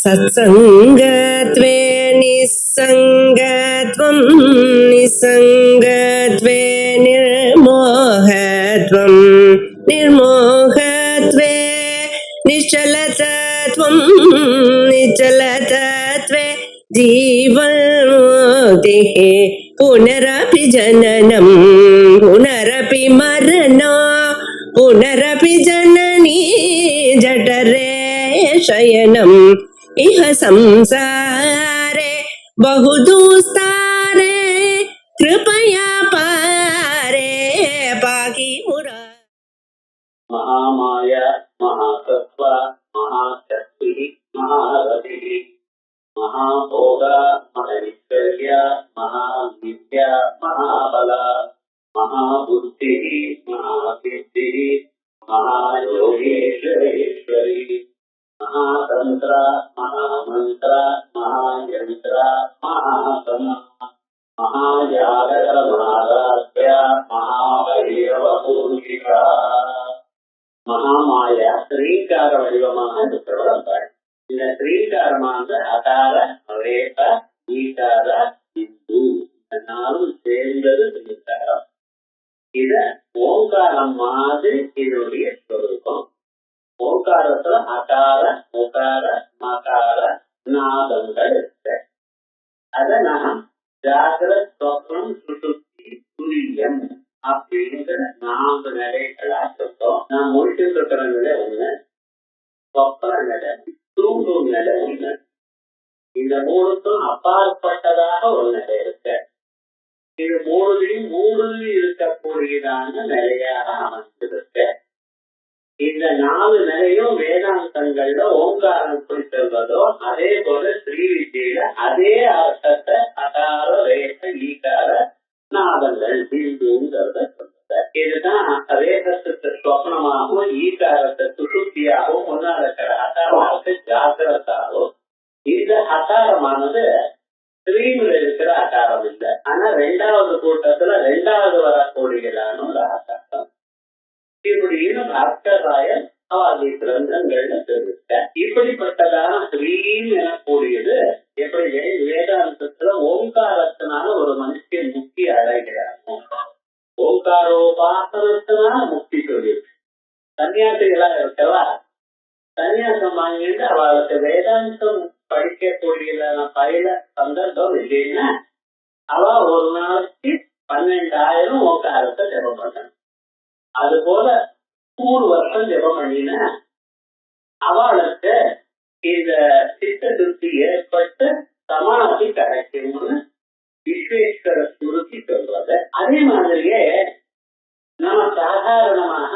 सत्सङ्गत्वे निस्सङ्गत्वं निस्सङ्गत्वे निर्मोहत्वं निर्मोहत्वे निश्चलतत्वं निश्चलतत्वे जीवन्मुक्तिः पुनरपि जननं पुनरपि मरणं पुनरपि जननी जठरे शयनम् इह संसारे बहुदुस्तारे कृपया पारे पाहि मुरा। महामाया महासत्त्व महाशक्ति महारथि महाभोगा महैश्वर्या महाविद्या महाबला महाबुद्धिः महासिद्धिः महायोगेश्वरेश्वरी महातंत्र महामंत्र महायंत्र महासना महायागर महाराज्य महाभैरवपूजिका மகாமாயா ஸ்ரீகார வடிவமாக பிரபலப்பாள். இந்த ஸ்ரீகாரமானது அகார ரேப ஈகார இந்து நாளும் சேர்ந்தது ஸ்ரீகாரம். இத ஓங்காரம் மாதிரி இதனுடைய ஸ்வரூபம். ஓங்காரத்துல அகார உகார மகார நாதங்கள் இருக்கு. அத நாம் ஜாகிரத் சொப்னம் சுசுப்தி துரியம் அப்படிங்கிற 4 நிலைகளா சொல்றோம். நான் முடிச்சுட்டு இருக்கிற நிலை ஒண்ணு, சொப்பன நிலை, தூங்கும் நிலை ஒண்ணு. இந்த 3க்கும் அப்பாற்பட்டதாக ஒரு நிலை இருக்கு. இது 3 இருக்கக்கூடியதான நிலையாக அமைந்திருக்கு. இந்த 4 நிலையும் வேதாந்தங்கள்ல ஓங்காரம் எப்படி சொல்வதோ அதே போல ஸ்ரீ வித்யில அதே அர்த்தத்தை அகார ரேச ஈகார நாதங்கள் பிந்துங்கிறத சொல்றது. இதுதான் ரேசத்துக்கு சொப்னமாகவும் ஈகாரத்தை சுசுப்தியாகவும் முன்னாள் இருக்கிற அகாரமாவுக்கு ஜாகிரதாகவும். இந்த அகாரமானது ஸ்ரீமில் இருக்கிற அகாரம் இல்லை. ஆனா 2வது கூட்டத்துல 2வது வரக்கூடியதான ஒரு அகாரம். இப்படின்னு பாஸ்கராயர் அவாதி கிரந்தங்கள்ல தெரிவித்த இப்படிப்பட்டதான ஸ்ரீம் எனக்கூடியது எப்படி வேதாந்தத்துல ஓங்காரத்தினால ஒரு மனுஷன் முக்தி அடைகிறாங்க. ஓங்காரோபாசனத்தினால முக்தி சொல்லியிருக்கு. சன்னியாசிகளா இருக்கவா சன்னியாசம் வாங்கிட்டு அவளுக்கு வேதாந்தம் படிக்கக்கூடியதான பயில சந்தர்ப்பம் இல்லைன்னா அவ ஒரு நாளைக்கு 12,000 ஓங்காரத்தை ஜெபம் பண்ணணும். அது போல 3 வருஷம் ஜெபம் பண்ணின அவளுக்கு இந்த சித்த திருப்தி ஏற்பட்டு சமாதி கிடைக்கும்னு விஸ்வேஸ்வர சுருத்தி சொல்றது. அதே மாதிரியே நம்ம சாதாரணமாக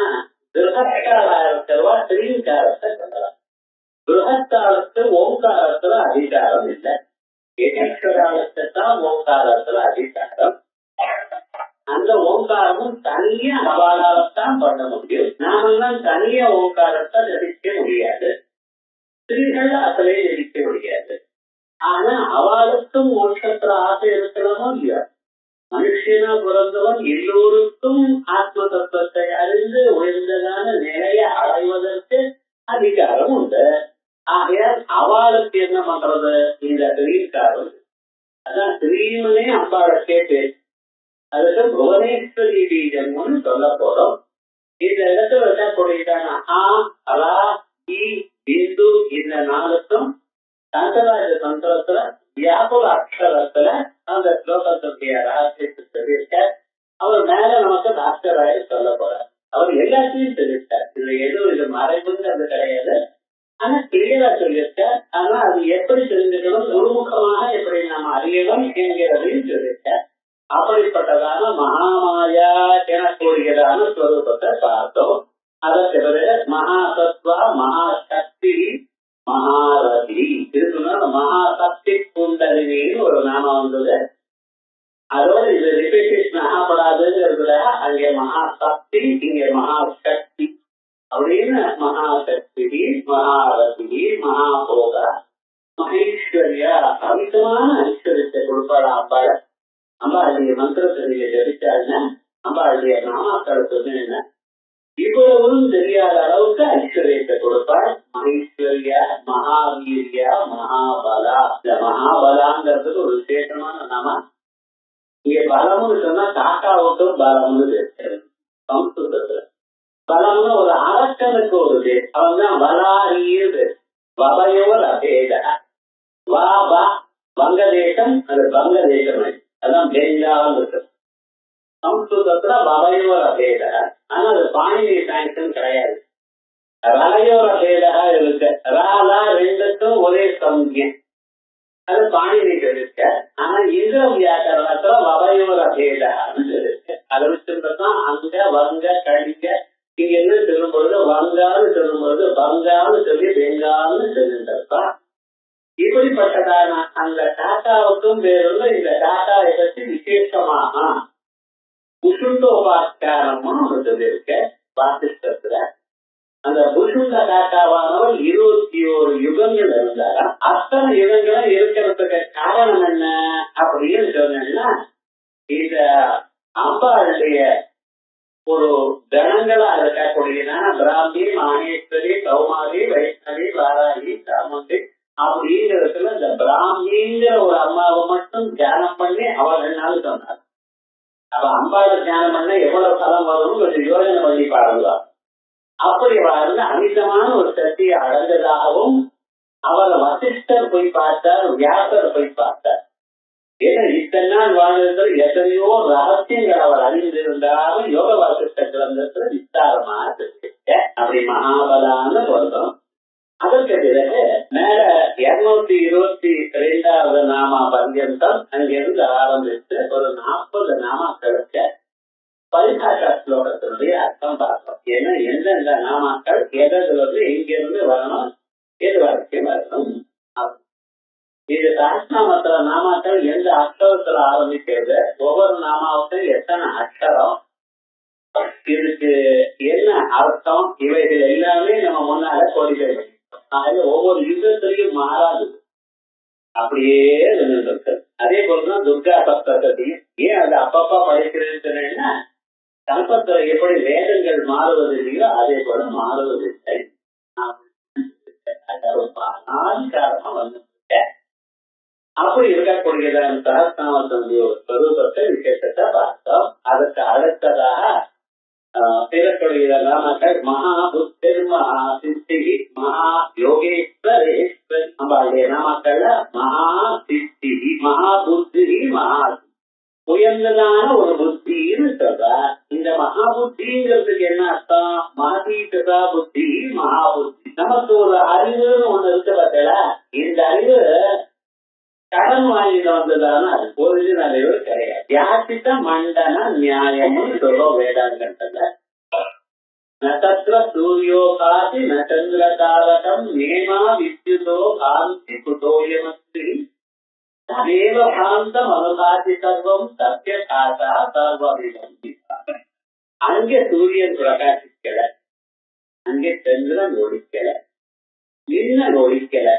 கிரகத்தாளா இருக்கிறவா ஸ்ரீகாரத்தை சொல்றோம். கிரகத்தாளுக்கு ஓங்காரத்துல அதிகாரம் இல்லை. ஈஸ்வராளுக்கு தான் ஓங்காரத்துல அதிகாரம். அந்த ஓங்காரமும் தனியா அவளால்தான் பண்ண முடியும். நாமெல்லாம் தனியா ஓங்காரத்தை ஜபிக்க முடியாது. ஸ்திரீகள் அதிலே ஜபிக்க முடியாது. ஆனா அவளுக்கும் மோட்சத்துல ஆசை இருக்கணுமோ இல்லையா? மனுஷனா பிறந்தவன் எல்லோருக்கும் ஆத்ம தத்துவத்தை அறிந்து உயர்ந்ததான நிலையை அடைவதற்கு அதிகாரம் உண்டு. ஆகையால் அவளுக்கு என்ன பண்றது? இந்த ஸ்ரீகாரம். அதான் ஸ்ரீமனே அம்பாளுக்கே பேர். அதுக்கு புவனேஸ்வரி பீஜம்னு சொல்ல போறோம். இந்த இடத்துல இருக்கக்கூடியதான ஆ அலா இ பிந்து இந்த 4க்கும் சங்கராஜ தந்திரத்துல வியாபுல அக்ஷரத்துல அந்த ஸ்லோகத்துடைய ரகசியத்தை தெரிவிக்க அவர் மேல நமக்கு பாஸ்கராயர் சொல்ல போறார். அவர் எல்லாத்தையும் தெரிவித்தார். இதுல எதுவும் இது மறைமுங்கிறது கிடையாது. ஆனா கிளியரா சொல்லியிருக்கார். ஆனா அது எப்படி தெரிஞ்சுக்கணும், முழுமுகமாக எப்படி நாம் அறியணும் என்கிறதையும் சொல்லியிருக்கார். அப்படிப்பட்டதான மகாமாயா எனக்கூடியதான ஸ்வரூபத்தை பார்த்தோம். அதற்கு பிறகு மகாசத்வா மகாசக்தி மகாரதி இருக்குன்னா மகாசக்தி குண்டலினின்னு ஒரு நாமம் வந்தது. அதோட இது ரிப்பீட்டேஷன் ஆகப்படாதுங்கிறதுல அங்கே மகாசக்தி இங்க மகாசக்தி அப்படின்னு மகாசக்தி மகாரதி மகாபோக மகேஸ்வரியா அமிதமான ஐஸ்வர்யத்தை கொடுப்பாளா அம்பாள். அம்பாளுடைய மந்திரத்தை நீங்க ஜபிச்சாருன்னா அம்பாளுடைய நாமாக்களை சொன்னீங்கன்னா இவ்வளவும் தெரியாத அளவுக்கு ஐஸ்வர்யத்தை கொடுப்பார். ஐஸ்வர்யா, மகாவீரியா, மகாபலா. இந்த மகாபலாங்கிறதுக்கு ஒரு விசேஷமான நாம. இங்க பலம்னு சொன்னா காக்காவுக்கும் பலம்னு பேசுறது சம்ஸ்கிருதத்துல. பலம்னு ஒரு அரக்கனுக்கு ஒரு பேர். அவன் தான் பலாரியுது. வபயோர் அபேத. வங்கதேசம், அது பங்கதேசம், அதான் பெங்கால் இருக்கு. சம்ஸ்கிருதத்துல வபயோர் அபேத. ஆனா அது பாணினி சாங்ஷன் கிடையாது. ரலையோர் அபேதா இருக்கு. ராலா ரெண்டுக்கும் ஒரே சம்யம். அது பாணினிக்கு இருக்கு. ஆனா இந்திர வியாக்கரணத்துல வபயோர் அபேதான்னு இருக்கு. அதை வச்சுதான் அங்க வங்க கழிக்க இங்க என்ன சொல்லும் பொழுது வங்கான்னு சொல்லும் பொழுது பங்கான்னு சொல்லி பெங்கால்னு சொல்லிட்டு. இப்படிப்பட்டதான அந்த காக்காவுக்கும் வேறு இந்த காக்காவை பற்றி விசேஷமாக புசுண்டோபாஸ்காரம்னு ஒன்று சொல்லியிருக்க வாசிஷ்டத்துல. அந்த புசுண்ட காக்காவானவர் 21 யுகங்கள் இருந்தாரா. அத்தனை யுகங்களும் இருக்கிறதுக்கு காரணம் என்ன அப்படின்னு சொன்னா, இந்த அம்பாளுடைய ஒரு கணங்களா இருக்கக்கூடியதான பிராமி, மாகேஸ்வரி, கௌமாரி, வைஷ்ணவி, வாராகி, சாமுண்டி அப்படிங்கிறதுல இந்த பிராமிங்கிற ஒரு அம்மாவை மட்டும் தியானம் பண்ணி அவர் 2 நாள் சொன்னார். அப்ப அம்பாளை தியானம் பண்ண எவ்வளவு பலம் வரும்னு கொஞ்சம் யோசனை பண்ணி பாருங்க. அப்படி வாழ்ந்து அமிதமான ஒரு சக்தியை அடைந்ததாகவும் அவரை வசிஷ்டர் போய் பார்த்தார், வியாசர் போய் பார்த்தார். ஏன்னா இத்தனை நாள் வாழ்ந்தது எத்தனையோ ரகசியங்கள் அவர் அறிந்திருந்தாலும் யோக வாசிஷ்ட கிரந்தத்துல விஸ்தாரமா இருக்கு. அப்படி மகாபலான்னு சொல்றோம். அதற்கு பிறகு மேல 222வது நாமா பர்யந்தம் அங்கிருந்து ஆரம்பித்து ஒரு 40 நாமாக்களுக்கு பரிபாஷா ஸ்லோகத்தினுடைய அர்த்தம் பார்த்தோம். ஏன்னா எந்தெந்த நாமாக்கள் எதிலிருந்து எங்கிருந்து வரணும், எது வரைக்கும் வரணும். இது சஹஸ்ரநாமத்துல நாமாக்கள் எந்த அக்ஷரத்துல ஆரம்பிக்கிறது, ஒவ்வொரு நாமாவுக்கும் எத்தனை அக்ஷரம், இதுக்கு என்ன அர்த்தம், இவைகள் எல்லாமே நம்ம முன்னால கோரிக்கை. ஒவ்வொரு யுகத்திலையும் மாறாது, அப்படியே இருக்கு. அதே போலதான் துர்கா சப்தத்தையும் ஏன் அது அப்பப்பா படிக்கிறேன்னு சொன்னேன்னா, கல்பத்துல எப்படி வேதங்கள் மாறுவது இல்லையோ அதே போல மாறுவதில்லை. காரணமா வந்து அப்படி இருக்கக்கூடியதான சஹஸ்ரநாமத்தினுடைய ஒரு ஸ்வரூபத்தை விசேஷத்தை பார்த்தோம். அதுக்கு அடுத்ததாக பிறக்கூடிய நாமக்கள் மகா புத்திர், மகா சித்தி, மகா யோகேஸ்வரேஸ்வர். நம்மளுடைய நாமக்கள்ல மகா சித்தி, மகா புத்தி, மகா உயர்ந்ததான ஒரு புத்தின்னு சொல்ற. இந்த மகா புத்திங்கிறதுக்கு என்ன அர்த்தம்? மகதீதா புத்தி, மகா புத்தி. நமக்கு ஒரு அறிவுன்னு ஒண்ணு இருக்கு பார்த்தா, இந்த அறிவு கடன் வாங்கிட்டு வந்ததான ஒரிஜினல் அறிவு கிடையாது. யாசித்த மண்டன நியாயம்னு சொல்றோம் வேதாந்தத்துல. நட்சத்திர சூரியோகாதி நச்சந்திர தாரகம் நேமா வித்யுதோ காந்தி குதோயமஸ்தி தேவ காந்தம் அனுகாதி சர்வம் சத்திய காசா சர்வவிதம். அங்கே சூரியன் பிரகாசிக்கல, அங்கே சந்திரன் ஒழிக்கல, மின்னல் ஒழிக்கல.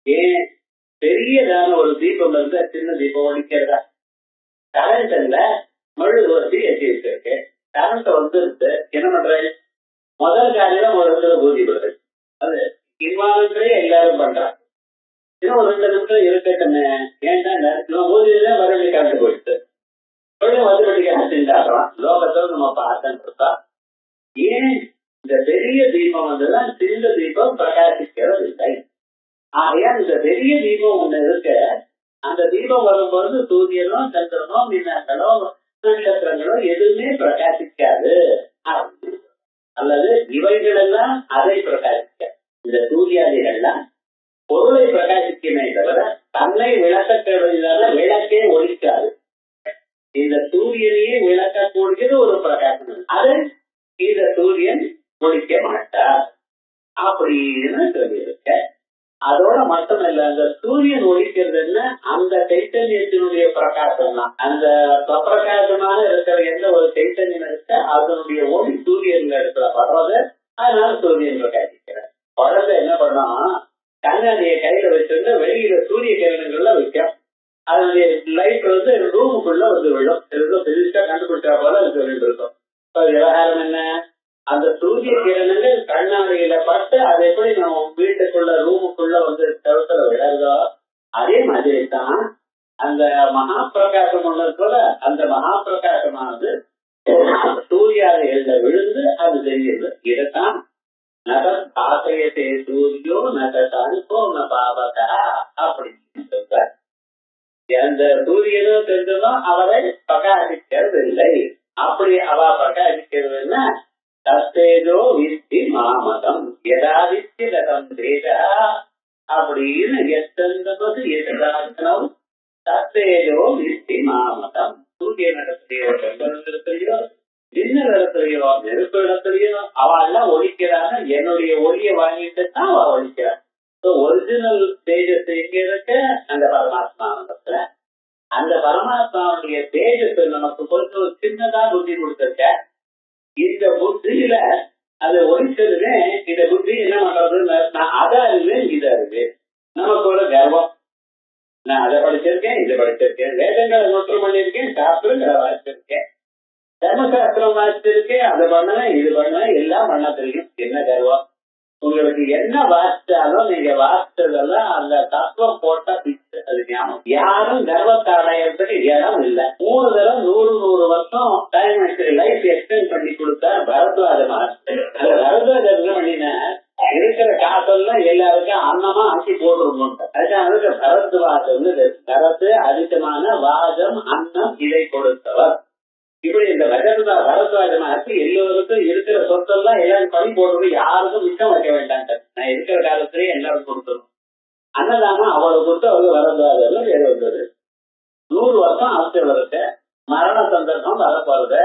ஏன்? பெரியதான ஒரு தீபம் இருந்தா சின்ன தீபம் ஒழிக்கிறதா? கரண்ட் இல்ல, மெழுகுவர்த்தி ஏற்றி வச்சிருக்கு. கரண்ட் வந்துருக்கு, என்ன பண்றேன்? முதல் காலையில ஒரு இடத்துல பூஜை பண்றது, அது இன்வால்மெண்ட்லயே எல்லாரும் பண்றாங்க. இன்னும் ஒரு 2 நிமிஷம் இருக்கட்டுமே, ஏன்டா பூஜையில மறுபடியும் கரண்ட் போயிடுச்சு, மறுபடியும் மறுபடியும் செஞ்சாடுறான். லோகத்தில் நம்ம பார்த்தா ஏன் இந்த பெரிய தீபம் வந்துதான் சின்ன தீபம் பிரகாசிக்கிறது இல்லை. ஆகையா இந்த பெரிய தீபம் ஒண்ணு இருக்கு. அந்த தீபம் வரும்போது சூரியனோ சந்திரனோ மின்னங்களோ நட்சத்திரங்களோ எதுவுமே பிரகாசிக்காது. அல்லது இவைகளெல்லாம் அதை பிரகாசிக்க, இந்த சூரியாதிகள்லாம் பொருளை பிரகாசிக்குமே தவிர தன்னை விளக்கக்கூடியதான விளக்கே ஒழிக்காது. இந்த சூரியனையே விளக்கக்கூடியது ஒரு பிரகாசம், அதை இந்த சூரியன் ஒழிக்க மாட்டார் அப்படின்னு சொல்லியிருக்க. அதோட மட்டும் இல்ல, அந்த சூரியன் ஒழிக்கிறதுன்னு அந்த சைத்தன்யத்தினுடைய பிரகாசம் தான். அந்த பிரகாசமான இருக்கிற எந்த ஒரு சைத்தன்யம் இருக்க அதனுடைய ஒளி சூரியன் இடத்துல படுறது. அதனால சூரியன் பிரகாசிக்கிறார். குழந்தை என்ன பண்ணோம், கண்ணாடியை கையில வச்சிருந்து வெளியில சூரிய கிரணங்கள்ல வைக்கும். அதனுடைய லைட் வந்து ரூமுக்குள்ள வந்து விழும். பெருசா கண்டுபிடிச்சா போல அது சொல்லிட்டு இருக்கும். விவகாரம் என்ன? அந்த சூரிய கிரணங்கள் கண்ணாடியில பட்டு அது எப்படி நம்ம வீட்டுக்குள்ள ரூமுக்குள்ள வந்து செவத்துல விழறதோ அதே மாதிரி தான் அந்த மகா பிரகாசம் ஒண்ணு போல அந்த மகா பிரகாசமானது சூரியாதைகள்ல விழுந்து அது தெரியுது. இதைத்தான் நகசாசயத்தே சூரியோ நகசானுக்கோ ந பாவகா அப்படின்னு சொல்றார். அந்த சூரியனும் தெரிஞ்சதும் அவரை பிரகாசிக்கிறது இல்லை. அப்படி அவ பிரகாசிக்கிறதுன்னா தத்தேஜோ வித்தி மாமதம் எதாதித்யம் தேஜா அப்படின்னு எத்தெந்தது எதாசனம் தத்தேஜோ வித்தி மாமதம். சூரிய நடத்திலையோ இடத்துலயோ சின்ன இடத்துலயோ நெருப்பு இடத்துலயோ அவ எல்லாம் ஒழிக்கிறாங்க. என்னுடைய ஒளியை வாங்கிட்டு தான் அவ ஒழிக்கிறான். ஒரிஜினல் தேஜஸ் எங்க இருக்க அந்த பரமாத்மாவிடத்துல. அந்த பரமாத்மாவுடைய தேஜஸ் நமக்கு கொஞ்சம் சின்னதா புத்தி கொடுத்திருக்க. இந்த புத்தியில அதை ஒழிச்சதுமே இந்த புத்தி என்ன பண்றதுன்னு நான் அதை அறிவேன் இதை அறிவேன். நமக்கு ஒரு கர்வம். நான் அதை படிச்சிருக்கேன் இதை படிச்சிருக்கேன், வேதங்களை நோட்டம் பண்ணிருக்கேன், சாஸ்திரங்களை வாசிச்சிருக்கேன், தர்மசாஸ்திரம் வாசிச்சிருக்கேன், அதை பண்ணுவேன் இது பண்ணுவேன், எல்லாம் பண்ண தெரியும். என்ன கர்வம்? உங்களுக்கு என்ன வாசிச்சாலும் நீங்க வாசிச்சதெல்லாம் அந்த தத்துவம் போட்ட பிச்சு. அது ஞாபகம். யாரும் கர்வத்தை அடையறதுக்கு இடம் இல்லை. 3 தடவை 100 வருஷம் டைம் லைஃப் எக்ஸ்டெண்ட் பண்ணி கொடுத்தார் பரத்வாஜ மகர்ஷி. அந்த பரத்வாஜ என்ன பண்ணின இருக்கிற காசெல்லாம் எல்லாருக்கும் அன்னமா ஆக்கி போடுறோம். அதுக்கு பரத்வாஜம் கரத்து அதிகமான வாஜம் அன்னம் இதை கொடுத்தவர். இப்படி இந்த பரத்வாஜ மகர்ஷி எல்லோருக்கும் இருக்கிற சொத்தெல்லாம் எல்லாரும் பணி போடுறது, யாருக்கும் மிச்சம் வைக்க வேண்டாங்க. நான் இருக்கிற காலத்திலேயே எல்லாரும் கொடுத்துரும். அன்னதானம் அவளை கொடுத்து அவருக்கு பரத்வாஜம் பேர் வந்தது. 100 வருஷம் ஆசை வருது. மரண சந்தர்ப்பம் வரப்போறது.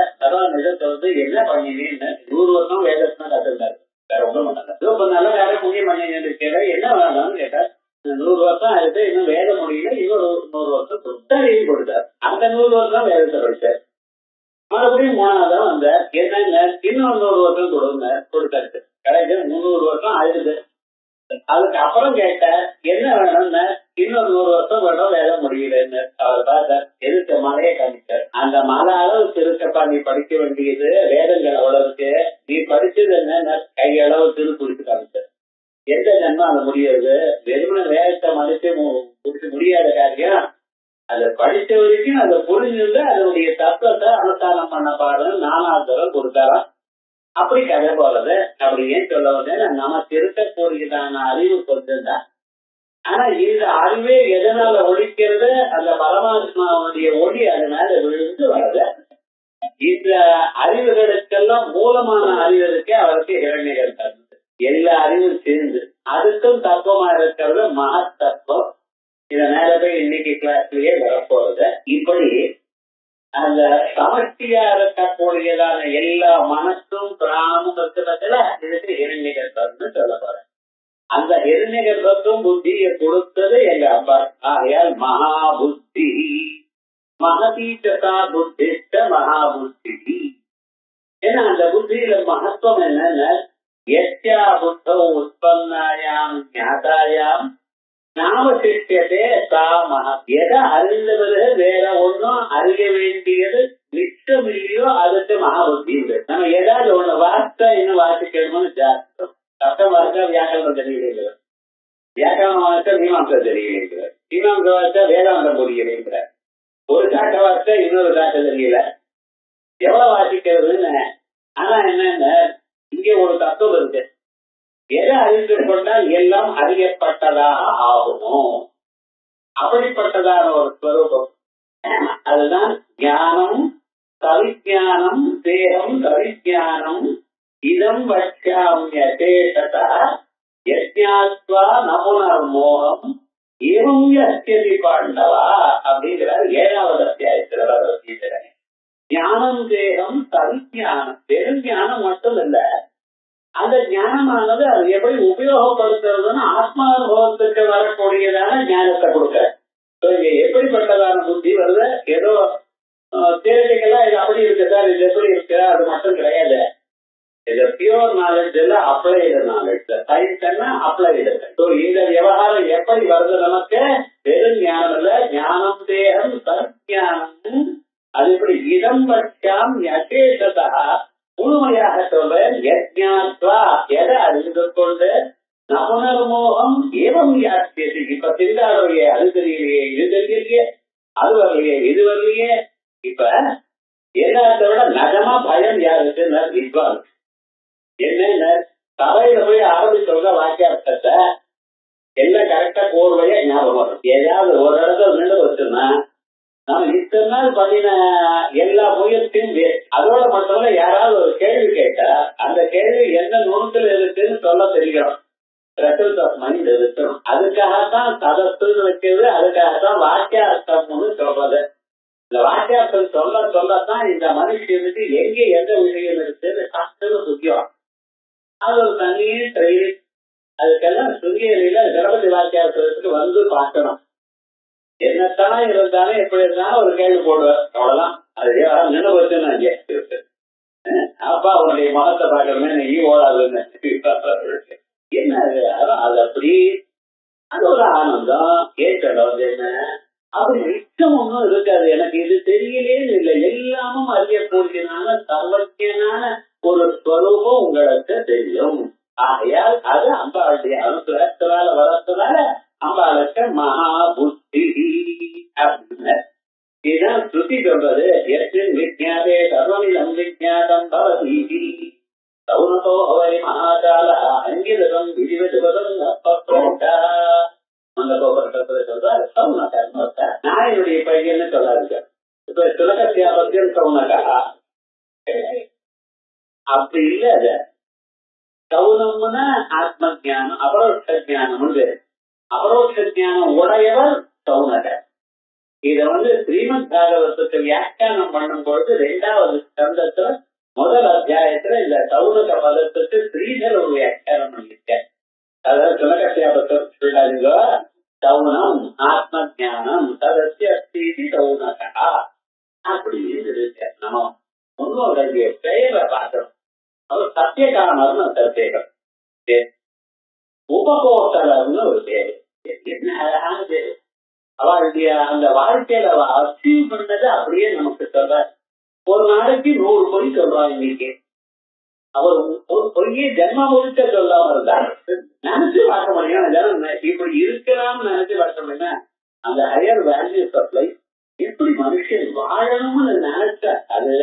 நிஜத்தை வந்து என்ன பண்ணினேன்னு 100 வருஷம் வேதத்தான் கத்துட்டாரு. வேற ஒன்றும் பண்ணல. இப்ப நல்ல காலம் புண்ணியம் பண்ணினு கேட்டா என்ன வேணும்னு கேட்டா 100 வருஷம் ஆயிடுச்சு, இன்னும் வேத முடியல, இன்னொரு 100 வருஷம் கொடுத்தாரையும் கொடுத்தார். அந்த 100 வருஷம் வேதத்தை படிச்சார். மறுபடியும் 3ஆவது வந்த என்னங்க இன்னும் 100 வருஷம் கொடுங்க கொடுத்தாரு. கடைசி 300 வருஷம் ஆயிடுது. அதுக்கு அப்புறம் கேட்ட என்ன வேணும்னு இன்னொரு 100 வருஷம் வேணும் வேலை முடியலன்னு அவர் பார்த்தார். எதுக்கு மலையை காமிச்சார். அந்த மலை அளவுக்கு இருக்கப்பா நீ படிக்க வேண்டியது வேதங்கள் அவ்வளவுக்கு, நீ படிச்சது என்ன கையளவு திருக்குறிச்சு காமிச்சார். எந்த ஜன்மம் அது முடியாது. வெறுமன வேதத்தை மதிச்சு முடியாத காரியம். அதை படிச்ச வரைக்கும் அதை புரிஞ்சுட்டு அதனுடைய தத்துவத்தை அனுஷ்டானம் பண்ண பாருன்னு 4ஆவது தரம் கொடுத்தாராம். அப்படி கதை போறது. அப்படி ஏன் சொல்ல வந்து நமக்கு இருக்கக்கூடியதான அறிவு கொஞ்சம் தான். ஆனா இந்த அறிவே எதனால ஒழிக்கிறது? அந்த பரமாத்மாவுடைய ஒளி அதனால விழுந்து வருது. இந்த அறிவுகளுக்கெல்லாம் மூலமான அறிவுக்கே அவருக்கு இரண்யர்கள் தருது. எல்லா அறிவும் சேர்ந்து அதுக்கும் தத்துவமா இருக்கிறது மகத் தத்துவம். இதை மேல போய் இன்னைக்கு கிளாஸ்லயே வரப்போறது. இப்படி அந்த சமஷ்டியா இருக்கக்கூடியதான எல்லா மனசும் பிராணமும் இருக்கிறதுல இதுக்கு இரண்யகர்த்தம்னு சொல்ல போறேன். அந்த இரண்யகர்த்தம் புத்தியை கொடுத்தது எங்க அப்பா. ஆகையால் மகாபுத்தி மகதீச்சதா புத்திஷ்ட மகாபுத்தி. ஏன்னா அந்த புத்தியில மகத்துவம் என்னன்னா எஸ்யா புத்தோ உற்பன்னாயாம் ஞாதாயாம் நாமசிஷ்யதே சா மகா. எதை அறிந்தவர்கள் வேற ஒன்னும் அறிய வேண்டியது மிச்சம் இல்லையோ அதுக்கு மகாபுத்தி. நம்ம ஏதாவது ஒண்ணு வார்த்தை இன்னும் வாசிக்கணும்னு ஜாஸ்தி சட்டம் வார்த்தை வியாக்கரணம் தெரியல, வியாக்கரணம் வார்த்தை மீமாம்சம் தெரியல, மீமாம்ச வார்த்தை வேதாந்தம் புரியல, ஒரு காட்ட வார்த்தை இன்னொரு காட்ட தெரியல, எவ்வளவு வாசிக்கிறதுன்னு. ஆனா என்னன்னு இங்கே ஒரு தத்துவம் இருக்கு. எதை அறிந்து கொண்டால் எல்லாம் அறியப்பட்டதாக ஆகுமோ அப்படிப்பட்டதான ஒரு ஸ்வரூபம். அதுதான் ஞானம் சவிஞானம் தேகம் சவிஞானம் இதம் வட்சாமியதேஷதா யஜ்ஞாத்வா நமுனர் மோகம் ஏவம் யஸ்யதி பாண்டவா அப்படிங்கிறார் 7வது அத்தியாயத்தில் பகவத்கீதை. ஞானம் தேகம் சவிஞானம். வெறும் ஞானம் மட்டும் இல்ல, அந்த ஞானமானது அது எப்படி உபயோகப்படுத்துறதுன்னு ஆத்மானுபவத்துக்கு வரக்கூடியதான ஞானத்தை கொடுக்க. இங்க எப்படிப்பட்டதான புத்தி வருது? ஏதோ தியரிட்டிக்கலா இது அப்படி இருக்குதா இது எப்படி இருக்குதா அது மட்டும் கிடையாது. இது பியூர் நாலேஜ் இல்ல, அப்ளைடு நாலேஜ். சயின்ஸ் என்ன அப்ளைடு. இந்த விவகாரம் எப்படி வருது நமக்கு? வெறும் ஞானம் இல்ல, ஞானம் தேகம் சத்ஞானம். அது எப்படி இதம் பட்சாம் யசேஷதா முழுமையாக சொல்றேன். யஜ்ஞாத்வா எதை அறிந்து கொண்டு நபுனர்மோகம் ஏவம் யாத்தியது. இப்ப திண்டாடுறையே அது தெரியலையே இது தெரியலையே, அது வரலையே இது வரலையே. இப்ப எல்லாத்த விட நகமா பயம் யாருக்கு? வித்வான். என்ன சபையில போய் ஆரம்பிச்சவங்க வாக்கியார்த்தத்தை எல்லாம் கரெக்டா கோர்வையா ஞாபகம் வரும். ஏதாவது ஒரு இடத்துல நின்று வச்சுன்னா நம்ம இத்தனை நாள் பண்ணின எல்லா முயற்சியும் அதோட மட்டும் யாராவது ஒரு கேள்வி கேட்டா அந்த கேள்வி எந்த நுணுத்துல இருக்குன்னு சொல்ல தெரியணும். ரிசல்ட் ஆஃப் மைண்ட் இருக்கணும். அதுக்காகத்தான் சதத்துன்னு வைக்கிறது, அதுக்காகத்தான் வாக்கியார்த்தம்னு சொல்றது. இந்த வாக்கியார்த்தம் சொல்லத்தான் இந்த மனுஷனுக்கு எங்க எந்த விஷயம் இருக்குன்னு கஷ்டம் முக்கியம். அது ஒரு தனியே ட்ரைனிங். அதுக்கெல்லாம் சுங்கேரியில கணபதி வாக்கியார்த்தத்துக்கு வந்து பார்க்கணும். என்னத்தான் இருந்தாலும் எப்படி இருந்தாலும் ஒரு கேள்வி போடுவார், அவ்வளவுதான். அது நின்று வச்சுன்னு அப்பா அவனுடைய மனத்தை பார்க்கணுமே நீ ஓடாதுன்னு என்ன அது அப்படி. அது ஒரு ஆனந்தம் ஏற்கனவே என்ன அப்படி மிச்சம் ஒன்றும் இருக்காது. எனக்கு இது தெரியலேன்னு இல்லை, எல்லாமும் அறியக்கூடியதான சர்வஜனான ஒரு ஸ்வரூபம் உங்களுக்கு தெரியும். ஆகையால் அது அம்பாளுடைய அனுகிரகத்தினால வரத்தினால அம்பாளுக்கு மகா புத்தி அப்படின்னு இதுதான் ஸ்ருதி சொல்றது. எத்தின் விஜாதே சர்வமிதம் விஜாதம் பவதி சௌனதோ அவரை மகாகால அங்கிதம் விதிவதுவதம் அந்த கோபுரத்தை சொல்றாரு சௌனகா. நாயனுடைய பையன்னு சொல்லாருங்க. இப்ப சுலகத்தியாபத்தியம் சௌனகா அப்படி இல்ல. அது சௌனம்னா ஆத்ம ஜானம், அபரோட்ச ஜானம். அபரோட்ச ஜானம் உடையவர் சௌனகர். இத ஸ்ரீமத் பாகவதத்துக்கு வியாக்கியானம் பண்ணும் பொழுது 2வது ஸ்கந்தத்துல முதல் அத்தியாயத்துல இந்த சௌனக பதத்துக்கு ஸ்ரீதர் ஒரு வியாக்கியானம் பண்ணியிருக்கேன். அதாவது சுலகத்தியாபத்தம் சொல்லாதீங்க. சௌனம் ஆத்ம ஜானம் சதஸ்ய ஸ்ரீதி சௌனகா அப்படின்னு இருக்கு. நம்ம முன்னோர்களுடைய பெயரை பார்க்கணும். அவர் சத்தியகாமர்னு சத்தியகம், உபகோசலர்னு ஒரு பேரு. என்ன அழகான பேரு. அவளுடைய அந்த வாழ்க்கையில அவ அச்சீவ் பண்ணது அப்படியே நமக்கு சொல்ற. ஒரு நாளைக்கு 100 பொய் சொல்றான். இன்னைக்கு அவர் ஒரு பொய்யே ஜென்ம முழுக்க சொல்லாம இருந்தார். நினைச்சு பார்க்க முடியும் இப்படி இருக்கலாம்னு நினைச்சு பார்க்க முடியும். அந்த ஹையர் வேல்யூஸ் ஆஃப் லைஃப் எப்படி மனுஷன் வாழணும்னு நினைச்ச அது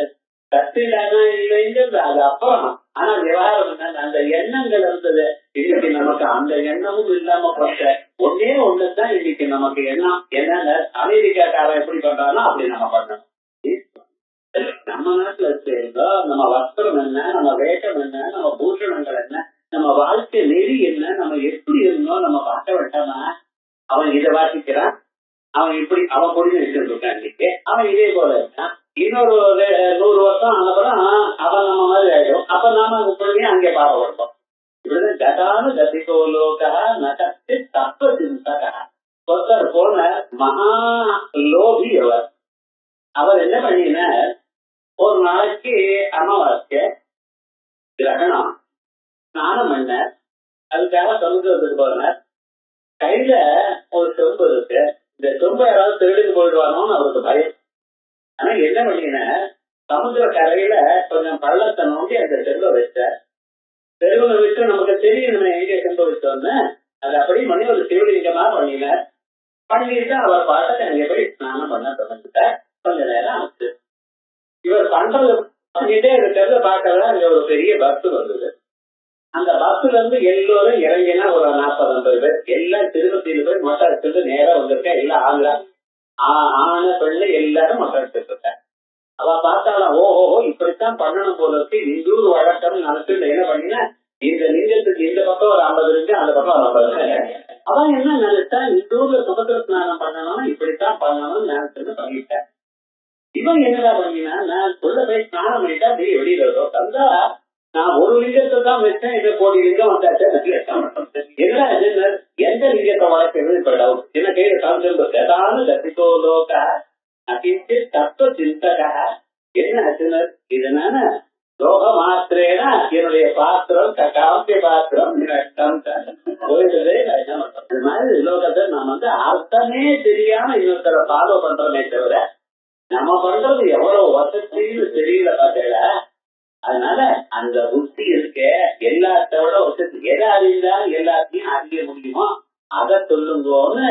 கட்டிடானா இல்லைங்கிறது அது அப்புறம். ஆனா விவகாரம் என்ன, அந்த எண்ணங்கள் இருந்தது. இன்னைக்கு நமக்கு அந்த எண்ணமும் இல்லாம போட்ட ஒன்னே ஒண்ணுதான் இன்னைக்கு நமக்கு எண்ணம். என்னன்னா அமெரிக்காக்காரன் எப்படி பண்றானோ அப்படி நம்ம பண்ணணும். நம்ம நாட்டுல இருக்கோ நம்ம வஸ்திரம் என்ன, நம்ம வேஷம் என்ன, நம்ம பூஷணங்கள் என்ன, நம்ம வாழ்க்கை நெறி என்ன, நம்ம எப்படி இருந்தோம் நம்ம பார்க்க வேண்டாமா. அவன் இதை வாசிக்கிறான், அவன் இப்படி அவன் பொடி வச்சுட்டு இருக்கான். இன்னைக்கு அவன் இதே போல இருக்கான். இன்னொரு 100 வருஷம் அனுப்புறம் அவன் நம்ம மாதிரி ஆயிடும். அப்ப நாம இப்படியே அங்கே பாடப்படுத்தோம். இப்படிதான் கதானு கதிகோலோகா நகத்தி தப்ப சிந்தகா. ஒருத்தர் போன மகா லோபி அவர் என்ன பண்ணினார், ஒரு நாளைக்கு அமாவாசை கிரகணம் ஸ்நானம் பண்ணார். அதுக்காக சமுத்திரத்துக்கு போனார். கையில ஒரு சொம்பு இருக்கு. இந்த சொம்பை யாராவது திருடிட்டு போயிடுவானோன்னு அவருக்கு பயம். ஆனா என்ன பண்ணினா சமுத்திர கரையில கொஞ்சம் பள்ளத்தை நோக்கி அந்த செல்வ வச்சார். செல்வனை வச்சு நமக்கு தெரியணுமே எங்க செல்வ வச்சோன்னு அது அப்படி பண்ணி ஒரு சிவலிங்கமா பண்ணினார். பண்ணிட்டு அவர் பாட்டுக்கு அங்கே போய் ஸ்நானம் பண்ண தொடங்கிட்டார். கொஞ்ச நேரம் ஆச்சு. இவர் பண்றது பண்ணிட்டே இருக்கிறத பார்க்கறதா அங்க ஒரு பெரிய பஸ் வந்தது. அந்த பஸ்ல இருந்து எல்லோரும் இறங்கினா ஒரு 40-50 பேர் எல்லாம் திருப்பதியில போய் மொட்டை எடுத்துட்டு நேரம் வந்திருக்கேன். எல்லாம் ஆந்திரா ஆன பெண்ணு எல்லாரும் மொட்டை எடுத்துட்டு. அவ பார்த்தாலும் ஓஹோ இப்படித்தான் பண்ணணும் போல இருக்கு, இந்தூர் வழக்கம் நினைச்சு என்ன பண்ணினா இந்த லிங்கத்துக்கு இந்த பக்கம் ஒரு 50 இருக்கு, அந்த பக்கம் ஒரு 50 இருக்கு. அவன் என்ன நினைச்சா இந்தூர்ல சுபத்திர ஸ்நானம் பண்ணணும் இப்படித்தான் பண்ணணும்னு நினைச்சுன்னு பண்ணிட்டேன். இவன் என்னடா பண்ணினா நான் உள்ள போய் ஸ்நானம் பண்ணிட்டா அப்படியே வெளியில வரும் தந்தா நான் ஒரு லிங்கத்தை தான் வச்சேன், இதை 1 கோடி லிங்கம் வந்தாச்சு. என்ன எந்த லிங்கத்தை வளர்க்கிறது இப்ப டவுட். என்ன கையில காமிச்சிருந்தானு கத்திகோலோக அகிஞ்சு தத்துவ சிந்தகா. என்ன ஆச்சுன்னு இதனால லோக மாத்திரேனா என்னுடைய பாத்திரம் காமிய பாத்திரம் போயிடுறதே. இது மாதிரி லோகத்தை நாம் அர்த்தமே தெரியாம இன்னொருத்தர ஃபாலோ பண்றோமே தவிர நம்ம பண்றது எவ்வளவு வசதின்னு தெரியல. பார்த்தேடா அதனால அந்த புத்தி இருக்க எல்லாத்தோட எதை அறிந்தால் எல்லாத்தையும் அறிய முடியுமோ அதை சொல்லுங்கன்னு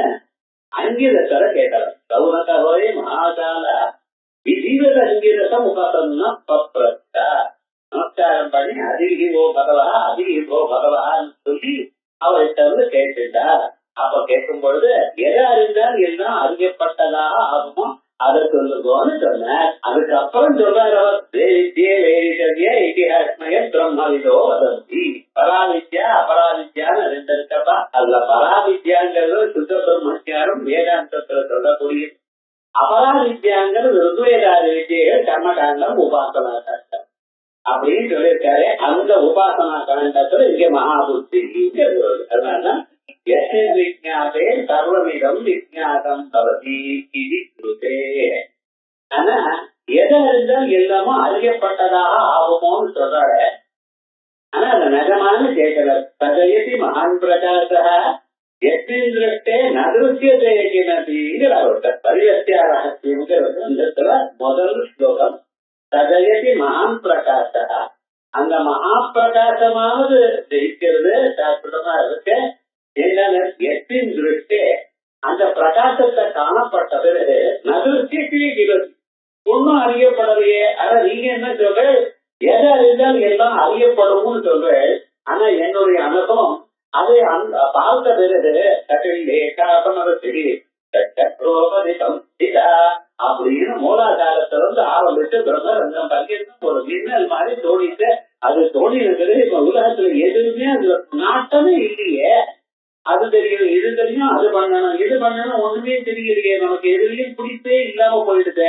அங்கிரசரை கேட்கலாம். சௌனகோயே மகாகால விதிவத அங்கிரசம் உபசன்னா பப்ரத்தா. நமஸ்காரம் பண்ணி அதிகோ பகவான்னு சொல்லி அவர்கிட்ட வந்து கேட்டுட்டார். அப்ப கேட்கும் பொழுது எதை அறிந்தால் எல்லாம் அறியப்பட்டதாக ஆகுமோ அதை சொல்லுங்கன்னு சொன்னார். அதுக்கப்புறம் சொல்றார் அவர் இதிகாஸ்மயம் பிரம்மவிதோ வதந்தி. பராவித்யா அபராவித்யான்னு ரெண்டு இருக்கப்பா. அதுல பராவித்யாங்கிறது சுத்த பிரம்மச்சாரம் வேதாந்தத்துல சொல்லக்கூடிய, அபராவித்யாங்கிறது ருத்வேதாதி வித்தியைகள் கர்மகாண்டம் உபாசனா காண்டம் அப்படின்னு சொல்லியிருக்காரு. அந்த உபாசனா காண்டத்துல இங்க மகாபுத்தி. அதனால விஜாதே சர்வமிதம் விஜாதம் பவதி இது ஸ்ருதே. ஆனா எதை அறிந்தால் எல்லாமும் அறியப்பட்டதாக ஆகுமோன்னு சொல்றாரு. ஆனா அந்த நிஜமான கேட்கல. தகயதி மகான் பிரகாசா எஸ்மின் திருஷ்டே நதிருஷ்யதே கிமதிங்கிற அவர்கிட்ட பரிவர்த்தியா ரகசியம்ங்கிற கிரந்தத்துல முதல் ஸ்லோகம். தகயதி மகான் பிரகாசா, அந்த மகா பிரகாசமானது ஜெயிக்கிறது சாஸ்திரமா இருக்கு. என்னன்னு எஸ்மின் திருஷ்டே, அந்த பிரகாசத்தை காணப்பட்ட பிறகு நதிருஷ்ய ஒன்னும் அறியப்படலையே. ஆனா நீங்க என்ன சொல்ற, எதை அறிந்தால் எல்லாம் அறியப்படும்னு சொல்ற. ஆனா என்னுடைய அனுபவம் அதை பார்த்த பிறகு அப்படின்னு மூலாதாரத்துல இருந்து ஆரம்பிச்சு பிரம்மரங்கம் பங்கேற்கும் ஒரு மின்னல் மாதிரி தோணிட்டு, அது தோணின பிறகு இப்ப உலகத்துல எதுவுமே அதுல நாட்டமே இல்லையே. அது தெரியும், இது தெரியும், அது பண்ணணும், இது பண்ணணும், ஒண்ணுமே தெரியலையே. நமக்கு எதுலையும் பிடிப்பே இல்லாம போயிடுது.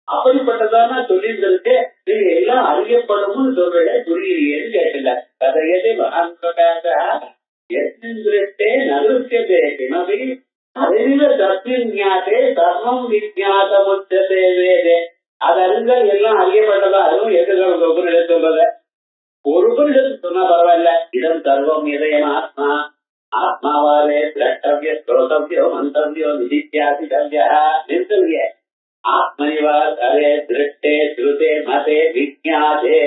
அப்படிப்பட்டதான சொல்லியிருந்திருக்கு. நீங்க எல்லாம் அறியப்படும்னு சொல்றீங்க, புரியலையேன்னு கேட்கல. கதையதே மகான் பிரகாச எஸ்மின்தே நருஷ்யதே கிமபி அறிந்த தஸ்மின் ஞாதே சர்வம் விஜாதமுச்சதே வேதே. அது அறிந்தால் எல்லாம் அறியப்பட்டதா. அதுவும் எதிர்கால உபநிடத்து சொல்றத ஒரு உபநிடத்து சொன்னா பரவாயில்ல. இதம் சர்வம் இதயம் ஆத்மா, ஆத்மாவாலே திரட்டவிய ஸ்ரோதவியோ மந்தவியோ நிதித்தியாசிதவியா நிறுத்தவிய ஆத்மனிவாசே திருஷ்டே ஸ்ருதே மதே விஜாதே.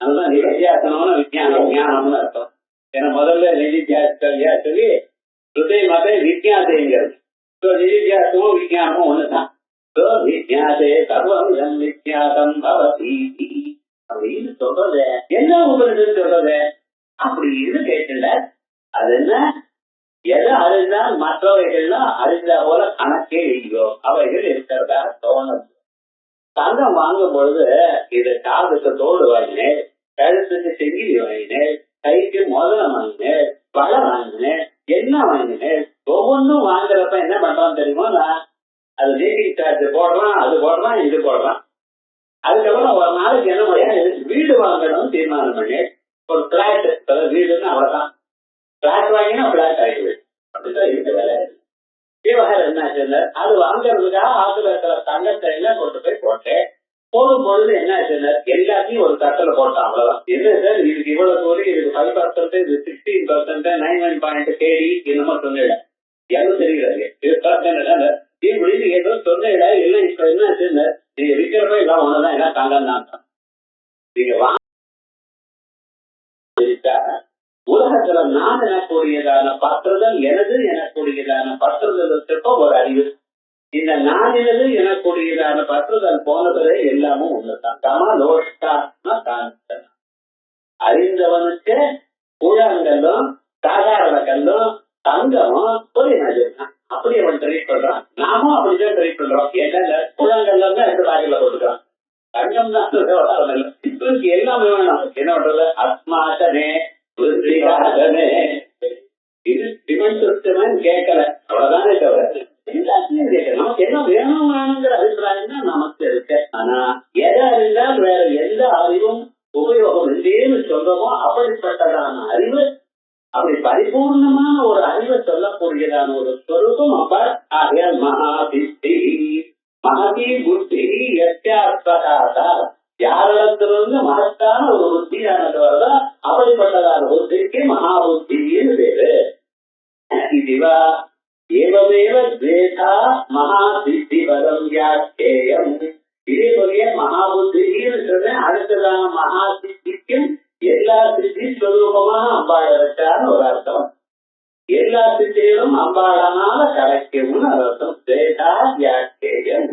அதுதான் நிதித்தியாசனம்னு விஜயானம் ஞானம்னு அர்த்தம். ஏன்னா முதல்ல நிதித்தியாசிதவியா சொல்லி ஸ்ருதே மதே விஜாதேங்கிறது. நிதித்தியாசமும் விஜயானமும் ஒண்ணுதான். விஜாதே சர்வம் விஜாதம் பவதி அப்படின்னு சொல்றது என்ன உபநிடத்து சொல்றது அப்படின்னு கேட்கல. அது என்ன, எதை அறிந்தால் மற்றவைகள்லாம் அறிந்த போல கணக்கே இல்லையோ அவைகள் இருக்கிறதா தோணுது. தங்கம் வாங்கும் பொழுது இது காதுக்கு தோடு வாங்கினேன், கழுத்துக்கு செங்கிலி வாங்கினேன், கைக்கு முதலம் வாங்கினேன், பழம் வாங்கினேன், என்ன வாங்கினேன். ஒவ்வொன்றும் வாங்குறப்ப என்ன பண்றான்னு தெரியுமா, அது மேக்கிங் சார்ஜ் போடுறான், அது போடுறான், இது போடுறான். அதுக்கப்புறம் ஒரு நாளைக்கு என்ன முடியாது, வீடு வாங்கணும்னு தீர்மானம் பண்ணி ஒரு பிளாட், வீடுன்னு அவ்வளவுதான். பிளாட் வாங்கினா பிளாட் ஆகிடுது. அப்படிதான் இருக்க வேலை. விவகாரம் என்ன ஆச்சுன்னா, அது வாங்கறதுக்காக ஆத்துல இருக்கிற தங்கத்தை எல்லாம் கொண்டு போய் போட்டேன். போடும் பொழுது என்ன ஆச்சுன்னா, எல்லாத்தையும் ஒரு தட்டில போட்டான். அவ்வளவுதான். என்ன சார் இதுக்கு இவ்வளவு கோரி, இதுக்கு 5%, இது 16%, 91 KD என்னமோ சொன்னிட எதுவும் தெரியல. இப்படின்னு ஏதோ சொன்னிட இல்லை. இப்ப என்ன ஆச்சுன்னா, நீங்க விற்கிறப்ப எல்லாம் ஒண்ணுதான், எல்லாம் தங்கம் தான். நீங்க உலகத்துல நான் எனக்கூடியதான பற்றுதல், எனது எனக்கூடியதான பற்றுதலுக்கு ஒரு அறிவு. இந்த நான் எனது எனக்கூடியதான பற்றுதல் போனதுல எல்லாமும் ஒண்ணுதான். அறிந்தவனுக்கு கூழாங்கல்லும் சாதாரண கல்லும் தங்கமும் ஒரு நதிதான். அப்படி அவன் ட்ரீட் பண்றான். நாமும் அப்படிதான் ட்ரீட் பண்றோம். ஏன்னா கூழாங்கல்லம் தான் 2 பாக்கெட்ல போட்டுக்கிறான். தங்கம் தான் இப்ப எல்லாமே வேணும். என்ன பண்றது, அஸ்மாசனே கேட்கல, அவ்வளவுதானே தவிர எல்லாத்தையும் கேட்க நமக்கு என்ன வேணும் வேணுங்கிற அபிப்பிராயம் தான் நமக்கு இருக்கு. ஆனா எதை அறிந்தால் வேற எந்த அறிவும் உபயோகம் இல்லைன்னு சொல்றோமோ அப்படிப்பட்டதான அறிவு, அப்படி பரிபூர்ணமான ஒரு அறிவை சொல்லக்கூடியதான ஒரு ஸ்வரூபம் அப்ப ஆகையால் மகாபித்தி மகதி புத்தி எத்தியாத்மகாதா. யாரிடத்திலிருந்து மகத்தான ஒரு புத்தியானது வருதோ அப்படிப்பட்டதான புத்திக்கு மகாபுத்தின்னு பேரு. இதுவா ஏவமேவ துவேதா மகாசித்தி பதம் வியாக்கேயம். இதே போலிய மகாபுத்தின்னு சொல்றேன். அடுத்ததான மகாசித்தி அர்த்தம் ஸ்வேதா வியாக்கேயம்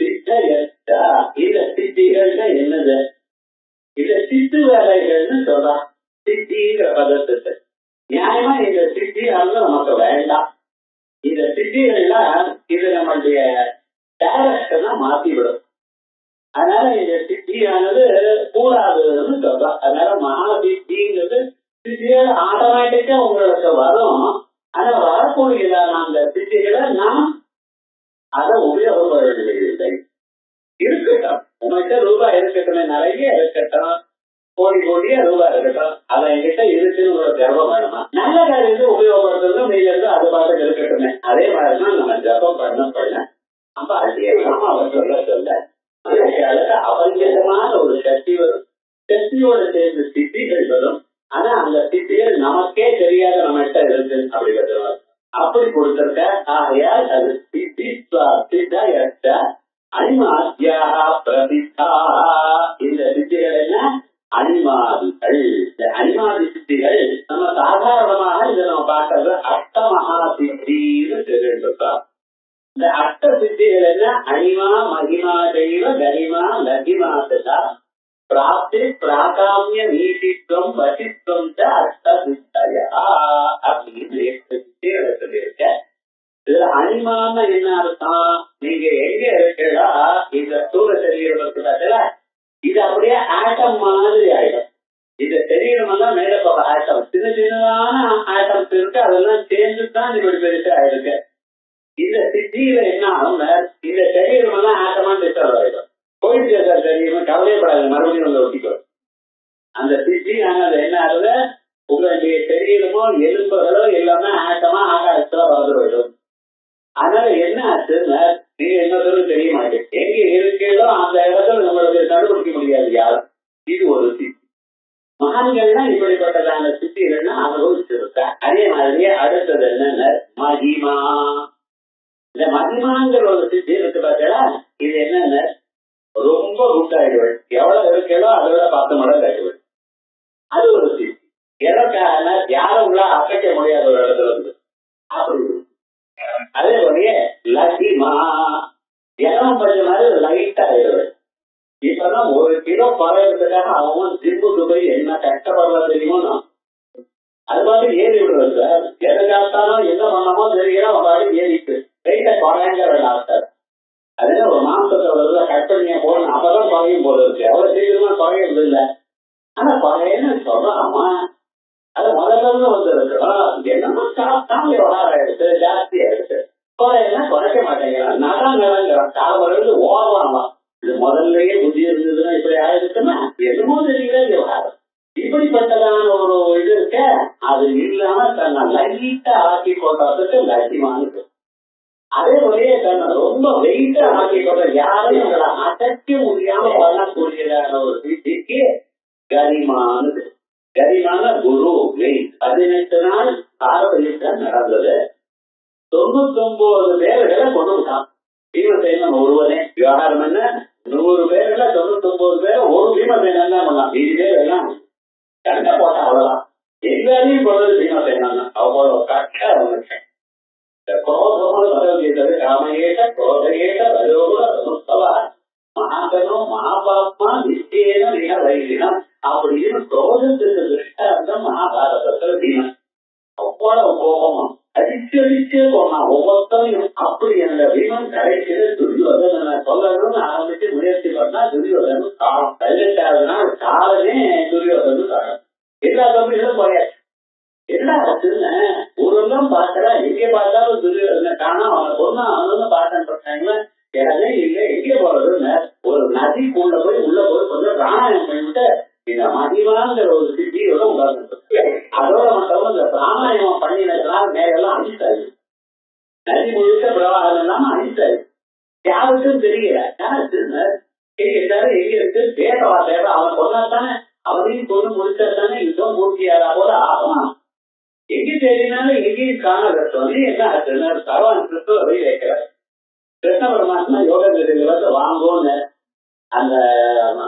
சித்தயத்தா. இந்த சித்திகள்னா என்னது? இத சித்து வேலைகள்னு சொல்றான். சித்திங்கிற பதத்துக்கு நியாயமா இந்த சித்தியானது நமக்கு வேண்டாம். இந்த சித்திகள்லாம் இது நம்மளுடைய டைரக்ஷனை மாத்திவிடும். அதனால இந்த சித்தியானது கூடாதுன்னு சொல்றான். அதனால மகா சித்திங்கிறது சித்திகள் ஆட்டோமேட்டிக்கா உங்களுக்கு வரும். ஆனா வரக்கூடியதான அந்த சித்திகளை நாம் அதை உபயோகப்படுவதில்லை. இருக்கட்டும், உங்ககிட்ட ரூபாய் இருக்கட்டும், நிறைய இருக்கட்டும், கோடி கோடியா ரூபாய் இருக்கட்டும், அதை என்கிட்ட இருக்குன்னு உங்களுக்கு கர்வம் வேணுமா? நல்ல காரியத்தை உபயோகப்படுத்துறது நீங்க இருந்து அது பாட்டுக்கு இருக்கட்டுமே. அதே மாதிரிதான் நம்ம ஜபம் பண்ண அப்ப அதிகமா அவர் சொல்ல அதுக்கு அபரிமிதமான ஒரு சக்தி வரும். சக்தியோட சேர்ந்து சித்திகள் வரும். ஆனா அந்த சித்திகள் நமக்கே தெரியாத நம்மகிட்ட இருக்கு அப்படி வருவார். அப்படி கொடுத்திருக்க. ஆகையால் அது சித்தி சித்த அனிமாத்தியா பிரதிஷ்டா. இந்த சித்திகள் என்ன? அனிமாதிகள். இந்த அனிமாதி சித்திகள் நம்ம சாதாரணமாக இதை நம்ம பார்க்கறது அஷ்டமகா சித்தின்னு தெரிஞ்சிருக்கோம். இந்த அஷ்ட சித்திகள் என்ன? அனிமா மகிமா தெய்வ கரிமா லகிமாசா பிராப்தி பிராகாமிய நீதித்துவம் வசித்துவம் அஷ்ட சித்தையா அப்படின்னு 8 சித்திகளை சொல்லியிருக்க. இதுல அனிமான என்ன அர்த்தம்? நீங்க எங்க இருக்கா இந்த ஸ்தூல சரீரத்துல இது அப்படியே ஆட்டம் மாதிரி ஆயிடும். இந்த சரீரம் எல்லாம் மேல போற ஆட்டம், சின்ன சின்னதான ஆட்டம்ஸ் இருக்கு, அதெல்லாம் சேர்ந்துதான் இப்படி பெருசா ஆயிருக்கு. இந்த சித்தியில என்ன ஆகும்? இந்த சரீரம் எல்லாம் ஆட்டமா டிஸ்டர்ப் ஆயிடும். போயிட்டு சரீரம் கவலைப்படாது, மறுபடியும் வந்து ஒட்டிக்கும். அந்த சித்தி ஆனது என்ன ஆகுது? உங்களுடைய சரீரமோ எலும்புகளோ எல்லாமே ஆட்டமா ஆகாசத்துல வளர்ந்து போயிடும். அதனால என்ன ஆச்சுன்னா நீங்க என்ன தெரிய மாட்டேன். எங்க இருக்கீங்களோ அந்த இடத்துல நம்மளுக்கு கண்டுபிடிக்க முடியாது யாரும். இது ஒரு சித்தி. மகான்கள்லாம் இப்படிப்பட்டதான சித்திகள்னா அனுபவிச்சிருக்க. அதே மாதிரியே அடுத்தது என்னன்னா மகிமா. இந்த மகிமாங்கிற ஒரு சித்தி இருக்கு பார்த்தா, இது என்னன்னு ரொம்ப ரூட்டாயிடுவேன். எவ்வளவு இருக்கோ அதோட 10 மடங்கு ஆயிடுவேன். அது ஒரு சித்தி. எதற்காக? யாரும் உள்ள அசைக்க முடியாத ஒரு இடத்துல இருந்து அப்படி. அதே போலயே லகிமா, இடம் கொஞ்சம் மாதிரி லைட் ஆயிடுவேன். இப்பதான் 1 கிலோ குறையறதுக்காக அவன் ஜிம்முக்கு போய் என்ன கஷ்டப்படுறா தெரியுமோ. நான் அது மாதிரி ஏறி விடுறது சார். எதுக்காகத்தாலும் என்ன பண்ணமோ தெரியல, அவன் பாடி ஏறிட்டு வெயிட்ட குறைங்கிற டாக்டர். அதே ஒரு மாசத்துல கட் பண்ணியா போடணும், அப்பதான் குறையும் போல இருக்கு. அவ்வளவு சீக்கிரமா குறையிறது இல்லை. ஆனா குறையன்னு சொல்றாமா, அது முதல்ல வந்துருக்கிறோம். என்னமோ சாப்பிட்டாலும் விவகாரம் ஆயிடுச்சு, ஜாஸ்தி ஆயிடுச்சு. குறையெல்லாம் குறைக்க மாட்டேங்கிறான். நடங்கிறான். காலவரையில ஓரலாம். இது முதல்லயே புத்தி இருந்ததுன்னா இப்படி ஆயிடுச்சுன்னா என்னமோ தெரியல விவகாரம். இப்படிப்பட்டதான ஒரு இது இருக்க, அது இல்லாம தன்னை லைட்டா ஆக்கி கொள்றதுக்கு லட்சியமானது. அதே போலயே தன்னை ரொம்ப வெயிட்டா ஆக்கி கொள்ற யாரும் எங்களை அசைக்க முடியாம பண்ணக்கூடியதான ஒரு சித்திக்கு கரிமானது. கரிமான குரு வெயிட் 18 நாள் ஆரோக்கியம் நடந்தது. 99 பேர்களை கொண்டு விட்டான். பீமசேனன் ஒருவனே. விவகாரம் என்ன? 100 பேர்ல 99 பேர் ஒரு பீமசேனன் தான் பண்ணான். 20 பேர் எல்லாம் கண்ட போட்டா அவ்வளவுதான். எல்லாரையும் கொண்டது பீமசேனன். அவ்வளவு கஷ்டம் இருந்துச்சு. இந்த குரோதமான பதவியது காமையேட்ட குரோதையேட்ட வயோகுல சமுஸ்தவா மகாகனோ மகாபாத்மா நிச்சயன மிக வைதினம் அப்படின்னு குரோதத்துக்கு திருஷ்டாந்தம் மகாபாரதத்துல பீமன். அவ்வளவு கோபமா அடிச்சு போனான் ஒவ்வொருத்தரையும். அப்படி அந்த பீமன் கடைசியில துரியோதனை சொல்லணும்னு ஆரம்பிச்சு முயற்சி பண்ணா துரியோதனும் காலம் 18வது நாள் காலமே துரியோதனும் காலம். எல்லா தம்பிகளும் போயாச்சு. என்ன ஆச்சுன்னு ஊரெல்லாம் பார்க்கறா. எங்கே பார்த்தாலும் துரியோதனை காணா. அவனை பொண்ணா அவனு பாட்டம் பண்றாங்க. இடமே இல்லை, எங்கே போறதுன்னு ஒரு நதிக்குள்ள போய் உள்ள போய் கொஞ்சம் பிராணாயம் பண்ணிவிட்டு இந்த மகிமாங்கிற ஒரு சித்தியோட உட்கார்ந்து அதோட மட்டும் இந்த பிராணாயமம் பண்ணினதுனால மேலெல்லாம் அழித்தாரு. நதி முழுக்க பிரவாகம் இல்லாம அழித்தாரு. யாருக்கும் தெரியல. எல்லாரும் எங்க இருக்கு தேவவா தேவை. அவன் கொண்டாத்தானே, அவனையும் கொண்டு முடிச்சாத்தானே யுத்தம் பூர்த்தியாரா போல ஆகும். எங்க தெரியினாலும் எங்கேயும் காணாத சொல்லி என்ன ஆச்சுன்னா பகவான் கிறிஸ்துவ போய் வைக்கிறார். கிருஷ்ண பரமாத்மா யோக நிலையில வாங்குவோன்னு அந்த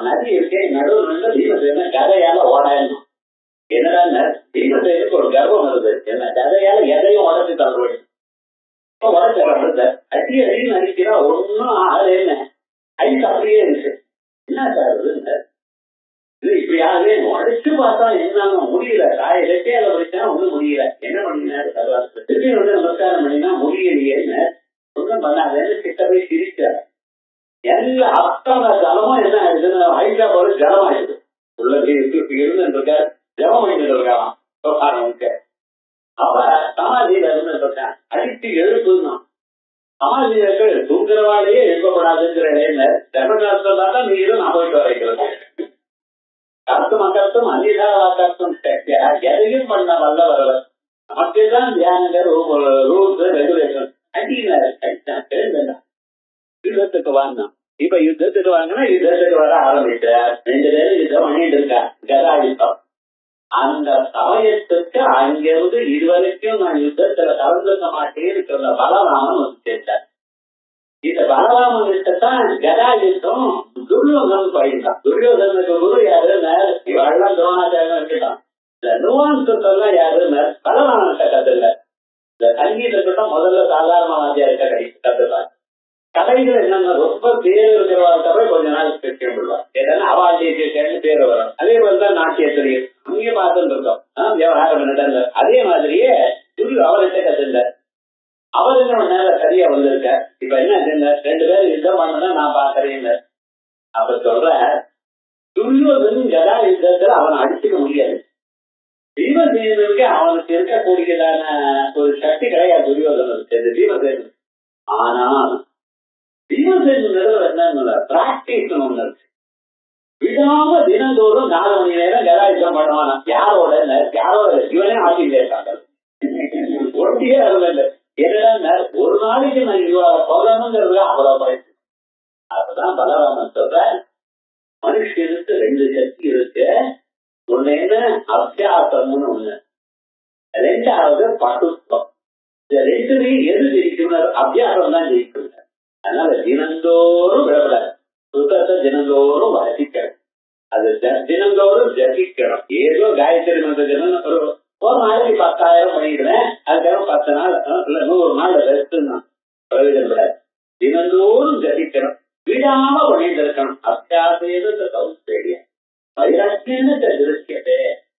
நதி இருக்கே நடுவு நின்று பீமசேன கதையால ஓடாயணும். என்னடா பீமசேனுக்கு ஒரு கர்வம் வருது. என்ன கதையால எதையும் உடச்சு தள்ளுவேன். இப்ப உடச்ச அடி அடின்னு அடிக்கிறா, ஒன்னும் ஆகலன்னு ஐஸ் அப்படியே இருக்கு. என்ன சார் இது இப்படி ஆகவே உடச்சு பார்த்தா என்ன முடியல, காய ரெட்டையால படிச்சா ஒண்ணும் முடியல. என்ன பண்ணினாரு திருப்பி நமஸ்காரம் பண்ணினா முடியலையேன்னு ஒன்றும் பண்ணாதேன்னு கிட்ட போய் சிரிச்சாரு. எல்லா அத்தனை ஜலமும் என்ன ஆயிடுச்சுன்னு ஐசா போல ஜலம் ஆயிடுது. உள்ள இருந்து இருக்க ஜலம் பண்ணிட்டு இருக்கான் விவகாரமுக்கு. அப்ப சமாதியில இருந்து இருக்கான் அடித்து எழுப்புதான். சமாதியில தூங்குறவாளையே எழுப்பப்படாதுங்கிற தர்மசாஸ்திரம் நீரும் நான் போயிட்டு வரைக்கிறது. கருத்தும் அக்கருத்தும் அனிதா வாக்கர்த்தம் எதையும் பண்ண வல்லவரவர். நமக்குதான் தியானங்கள் ரூல்ஸ் ரெகுலேஷன் அடித்தான் தெரிஞ்சா யுத்தத்துக்கு வாங்கினான். இப்ப யுத்தத்துக்கு வாங்கினா யுத்தத்துக்கு வர ஆரம்பிச்சார். 2 பேரும் யுத்தம் பண்ணிட்டு இருக்கா, கதா யுத்தம். அந்த சமயத்துக்கு அங்கிருந்து இதுவரைக்கும் நான் யுத்தத்துல கலந்துக்க மாட்டேன்னு சொன்ன பலராமன் வந்து சேர்ந்தார். இந்த பலராமன் கிட்டத்தான் கதா யுத்தம் துரியோதனன் பயிர்ந்தான். துரியோதனுக்கு குரு யாருன்னு இவெல்லாம் துரோணாச்சாரம் வச்சுட்டான். இந்த நுவான்ஸ் எல்லாம் யாருன்னு பலராமன் கத்துல இந்த சங்கீதத்தை முதல்ல சாதாரண வாத்தியார்கிட்ட கத்துப்பார். கதைகள் என்னன்னா ரொம்ப பேர் இருக்கிறவாழ்க்கவே கொஞ்ச நாள் கேட்க முடியும். ஏன்னா அவாண்டியன்னு பேர் வரும். அதே மாதிரிதான் நாட்டியத்திலையும் அங்கே பார்த்துட்டு இருக்கோம் விவகாரம் என்ன. அதே மாதிரியே அவர்கிட்ட கத்துட்டார். அவர் என்ன நேரம் சரியா வந்திருக்க. இப்ப என்ன 2 பேரும் யுத்தம் பண்ணா நான் பாக்குறேன். அப்ப சொல்ற துரியோதனும் கதா யுத்தத்துல அவனை அடிச்சுக்க முடியாது. பீமசேனனுக்கு அவனுக்கு இருக்கக்கூடியதான ஒரு சக்தி கிடையாது துரியோதனுக்கு பீமசேனன். ஆனா பீமசேனன் என்ன பிராக்டிஸ் ஒண்ணு இருக்கு. விடாம தினந்தோறும் 4 மணி நேரம் கதா யுத்தம் பண்ணுவானா. யாரோட இவனே ஆட்சியில இருக்காங்க. ஒட்டியே அருள் என்னடா ஒரு நாளைக்கு நான் இவ்வளவு சொல்லணுங்கிறது அவ்வளவு பயிற்சி. அப்பதான் பலராமன் சொல்ற மனுஷனுக்கு 2 சக்தி இருக்கு. ஒண்ணு என்ன அபியாசம்னு ஒண்ணு, 2வது பட்டுத்தம். இந்த 2 எது ஜெயிக்கணும்? அபியாசம் தான் ஜெயிக்கணும். அதனால தினந்தோறும் விடப்படாது. சுத்தத்தை தினந்தோறும் வசிக்கணும். அது தினந்தோறும் ஜபிக்கணும். ஏதோ காயத்ரி மந்திரம் ஒரு நாளைக்கு 10,000 பண்ணிடுவேன், அதுக்கப்புறம் 10 நாள் இல்ல 100 நாள் ரெஸ்ட் தான் பிரயோஜனப்படாது. தினந்தோறும் ஜபிக்கணும், விடாம பண்ணிட்டு இருக்கணும். அத்தியாவசிய சௌஸ்திரியம் வைராக்கியத்தை திருஷ்யது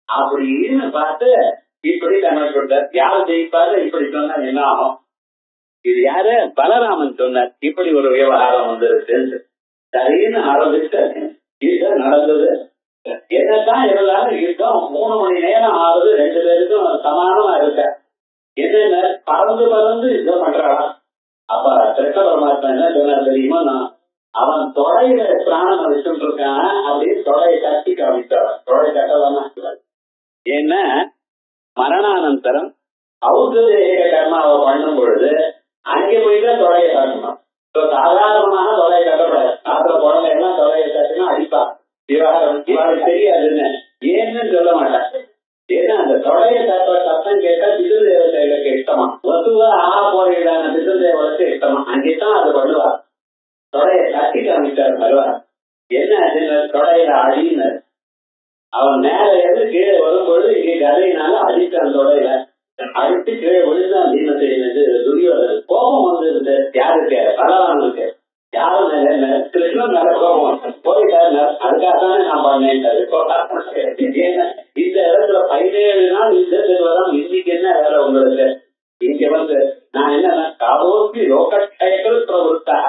அப்படின்னு பார்த்து இப்படி தமிழ் கொடுத்தார். யார் ஜெயிப்பாரு இப்படி சொன்னா என்ன ஆகும்? இது யாரு? பலராமன் சொன்னார். இப்படி ஒரு விவகாரம் வந்துருக்கு. சரின்னு ஆரம்பிச்சு யுத்தம் நடந்தது. என்னதான் இருந்தாலும் யுத்தம் 3 மணி நேரம் ஆகுது. 2 பேருக்கும் சமானமா இருக்க. என்ன பறந்து யுத்தம் பண்றாளா? அப்ப கிருஷ்ண பரமாத்மா என்ன சொன்னார் தெரியுமா? அவன் தொடையில பிராணம் வச்சுட்டு இருக்கான் அப்படின்னு தொடையை கட்டி காமிச்சார். தொடை கட்டலாமா? ஏன்னா மரணானந்தரம் ஔஷதேக கர்மாவை பண்ணும் பொழுது அங்கே போய்தான் தொடையை காட்டணும். சாதாரணமாக தொடையை கட்டப்படாது. ஆத்திர குழந்தை எல்லாம் தொடையை கட்டினா அடிப்பா. இவருக்கு தெரியாதுன்னு ஏன்னு சொல்ல மாட்டான். ஏன்னா அந்த தொடைய சத்தம் கேட்டா பிதுதேவதைகளுக்கு இஷ்டமா, வசுவா போடுகிறான பிதுதேவனுக்கு இஷ்டமா. அங்கேதான் அது பண்ணுவா. தொடைய கட்டி காமிச்சார் பரவாயில்ல. என்ன தொடையில அடின்னு அவன் மேல இருந்து கீழே வரும்பொழுது இங்கே கதையினால அடித்தான். தொடையில அடித்து கீழே விழுந்தான். பீமசேனனுக்கு துரியோதனன் கோபம் வந்து யாருக்கு? பலராமனுக்கு. யாரும் கிருஷ்ணன் மேல கோபம் போயிட்டாரு. அதுக்காகத்தானே நான் பண்ணேன். இந்த இடத்துல 17 நாள் யுத்தத்துக்கு வரும். இன்னைக்கு என்ன வேலை உங்களுக்கு? இங்க வந்து நான் என்ன காவோக்கி லோகக்ஷயங்கள் பிரவருத்தா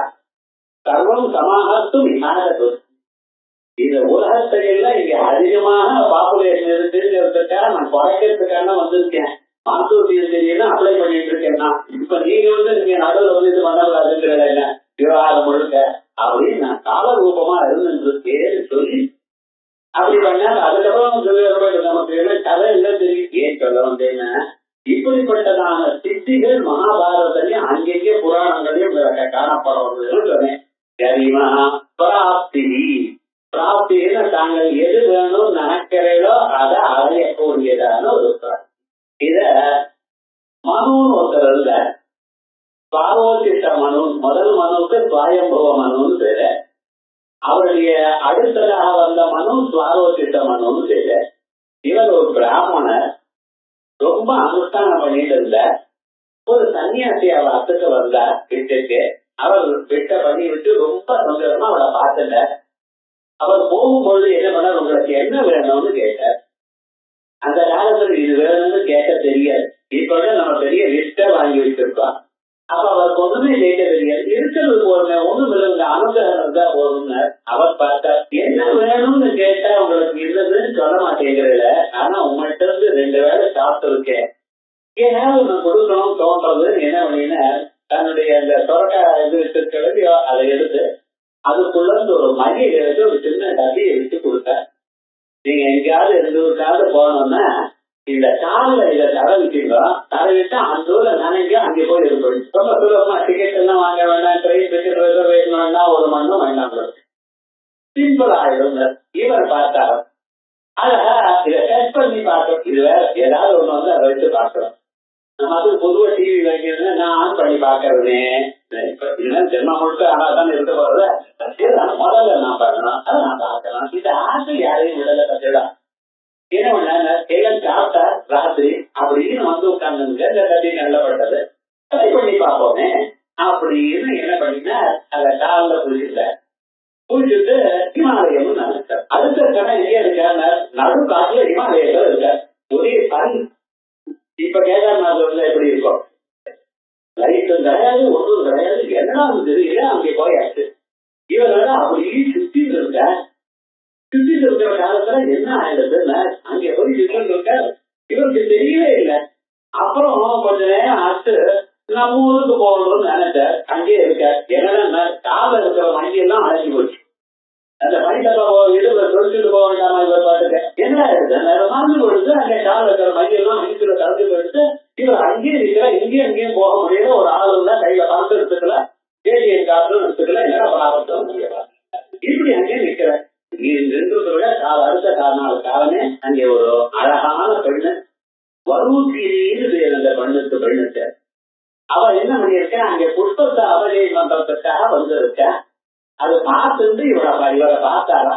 சர்வம் சமாகத்தும் விநாயகர். இந்த உலகத்தையெல்லாம் இங்க அதிகமாக பாப்புலேஷன் இருக்குங்கிறதுக்காக நான் குறைக்கிறதுக்காக வந்திருக்கேன். மாத்தூர் தெரியுன்னா அப்ளை பண்ணிட்டு இருக்கேன்னா இப்ப நீங்க நீங்க நடுவில் இது பண்ணக்கூடாதுங்கிற என்ன விவகாரம் முழுக்க அப்படின்னு நான் காலரூபமா இருந்துருக்கேன்னு சொல்லி அப்படி பண்ணா அதுக்கப்புறம் நமக்கு கதை இல்லை தெரியும். ஏன் சொல்ல வந்தேன்னா இப்படிப்பட்டதான சித்திகள் மகாபாரதத்தையும் அங்கங்கே புராணங்களையும் காணப்படுறதுன்னு சொன்னேன். கரிமா பிராப்தி பிராப்தின்னு தாங்கள் எது வேணும் நினைக்கிறீங்களோ அதை அடையக்கூடியதான ஒரு இத மனுன்னு ஒருத்தர் இருந்த சுவாரோசிஷ்ட மனு. முதல் மனுக்கு சுவாயம்பவ மனுன்னு பேரு. அவருடைய அடுத்ததாக வந்த மனு சுவாரோசிஷ்ட மனுன்னு பேரு. இவர் ஒரு பிராமணர், ரொம்ப அனுஷ்டானம் பண்ணிட்டு இருந்த. ஒரு சன்னியாசி அவ அத்துக்கு வந்தா வீட்டுக்கு. அவர் வீட்டை பண்ணி விட்டு ரொம்ப சந்தோஷமா அவளை பார்த்துட்ட. அவர் போகும்பொழுது என்ன பண்ணார், உங்களுக்கு என்ன வேணும்னு கேட்டார். அந்த காலத்துல இது வேணும்னு கேட்க தெரியாது. இப்ப நம்ம பெரிய லிஸ்ட வாங்கி வச்சிருக்கோம். அப்ப அவருக்கு ஒண்ணுமே கேட்க தெரியாது. இருக்கிறது போறங்க ஒண்ணும் இல்லைங்க, அனுகிரகம் இருந்தா போறோம்னு அவர் பார்த்தார். என்ன வேணும்னு கேட்டா உங்களுக்கு இல்லதுன்னு சொல்ல மாட்டேங்கிறல, ஆனா உங்கள்கிட்ட இருந்து 2 வேளை சாப்பிட்டு இருக்கேன், ஏதாவது ஒண்ணு கொடுக்கணும் தோன்றது. என்ன பண்ணினா தன்னுடைய அந்த சொரக்கா இது வச்சிருக்கிறது அதை எடுத்து அதுக்குள்ள இருந்து ஒரு மையை எடுத்து ஒரு சின்ன டபியை வச்சு கொடுத்தார். நீங்க எங்கேயாவது எந்தூருக்காவது போனோம்னா இந்த காலில் இதை தடவிட்டீங்களோ, தடவிட்டா அந்த ஊர்ல நினைக்க அங்கே போய் இருக்கும். ரொம்ப சுலபமா டிக்கெட் எல்லாம் வாங்க வேண்டாம், ட்ரெயின் டிக்கெட் ரிசர்வேஷன் வேண்டாம், ஒரு மண்ணும் வேண்டாம், சிம்பிள் ஆயிடும். இவர் பார்த்தார். அழகா இதை டெஸ்ட் பண்ணி பார்க்கணும். இது வேற ஏதாவது ஒண்ணு வந்து அதை வச்சு பார்க்கணும். நம்ம அது பொதுவா டிவி வாங்கியிருந்தா நான் ஆன் பண்ணி பாக்குறதே. இப்ப இதெல்லாம் ஜென்மா முழுக்க ஆனாதான் இருக்க போறது. முதல்ல நான் பண்ணணும், அதை நான் பார்க்கலாம். இது ஆசை யாரையும் விடல கட்டிடா. என்ன பண்ண எல்லாம் சாப்பிட்டா ராத்திரி அப்படின்னு வந்து உட்கார்ந்துங்க. இந்த கட்டி நல்லப்பட்டது ட்ரை பண்ணி பார்ப்போமே அப்படின்னு என்ன பண்ணினா அதை காலில் குளிச்சுட்ட. குளிச்சுட்டு இமாலயம்னு நினைச்சார். அடுத்த கடை எங்க இருக்க, நடு காட்டுல இமாலயத்துல இருக்க. ஒரே பனி. இப்ப கேதார்நாத்ல எப்படி இருக்கும், லைட்டும் கிடையாது, ஒன்றும் கிடையாது, எல்லாம் தெரியல. அங்கே போயாச்சு. இவரோட அப்படியே சுத்திட்டு இருக்க. சுத்திட்டு இருக்கிற காலத்துல என்ன ஆயிடுதுன்னு அங்கே போய் சுத்திட்டு இருக்க. இவருக்கு தெரியவே இல்லை. அப்புறம் கொஞ்ச நேரம் ஆச்சு, நம்ம ஊருக்கு போகணும்னு நினைச்சார். அங்கேயே இருக்க. என்னன்னா கால இருக்கிற மணியெல்லாம் அழைச்சி போச்சு. அந்த மணிக்கா இடுல தொழிச்சுட்டு போக வேண்டாமா இவர் பாட்டுக்க. என்ன ஆயிடுது, மறந்து போயிடுது. அங்கே கால இருக்கிற மையெல்லாம் மணிக்குள்ள கலந்து போயிடுது. இவர் அங்கேயே இருக்கிற, இங்கேயும் அங்கேயும் போக முடியல. ஒரு ஆளுன்னா கையில பார்த்து எடுத்துக்கல, ஏடிஎம் கார்டும் எடுத்துக்கல, என்ன பணம் முடியல. இப்படி அங்கேயே நிக்கிற. நின்றுக்கிறத அடுத்த காலமே அங்கே ஒரு அழகான பெண்ணு வரூசின்னு பேர். அந்த பெண்ணுக்கு அவ என்ன பண்ணியிருக்க, அங்கே புஷ்பத்தை அபஜயம் பண்றதுக்காக வந்திருக்க. அது பார்த்துட்டு இவரை பார்த்தாரா.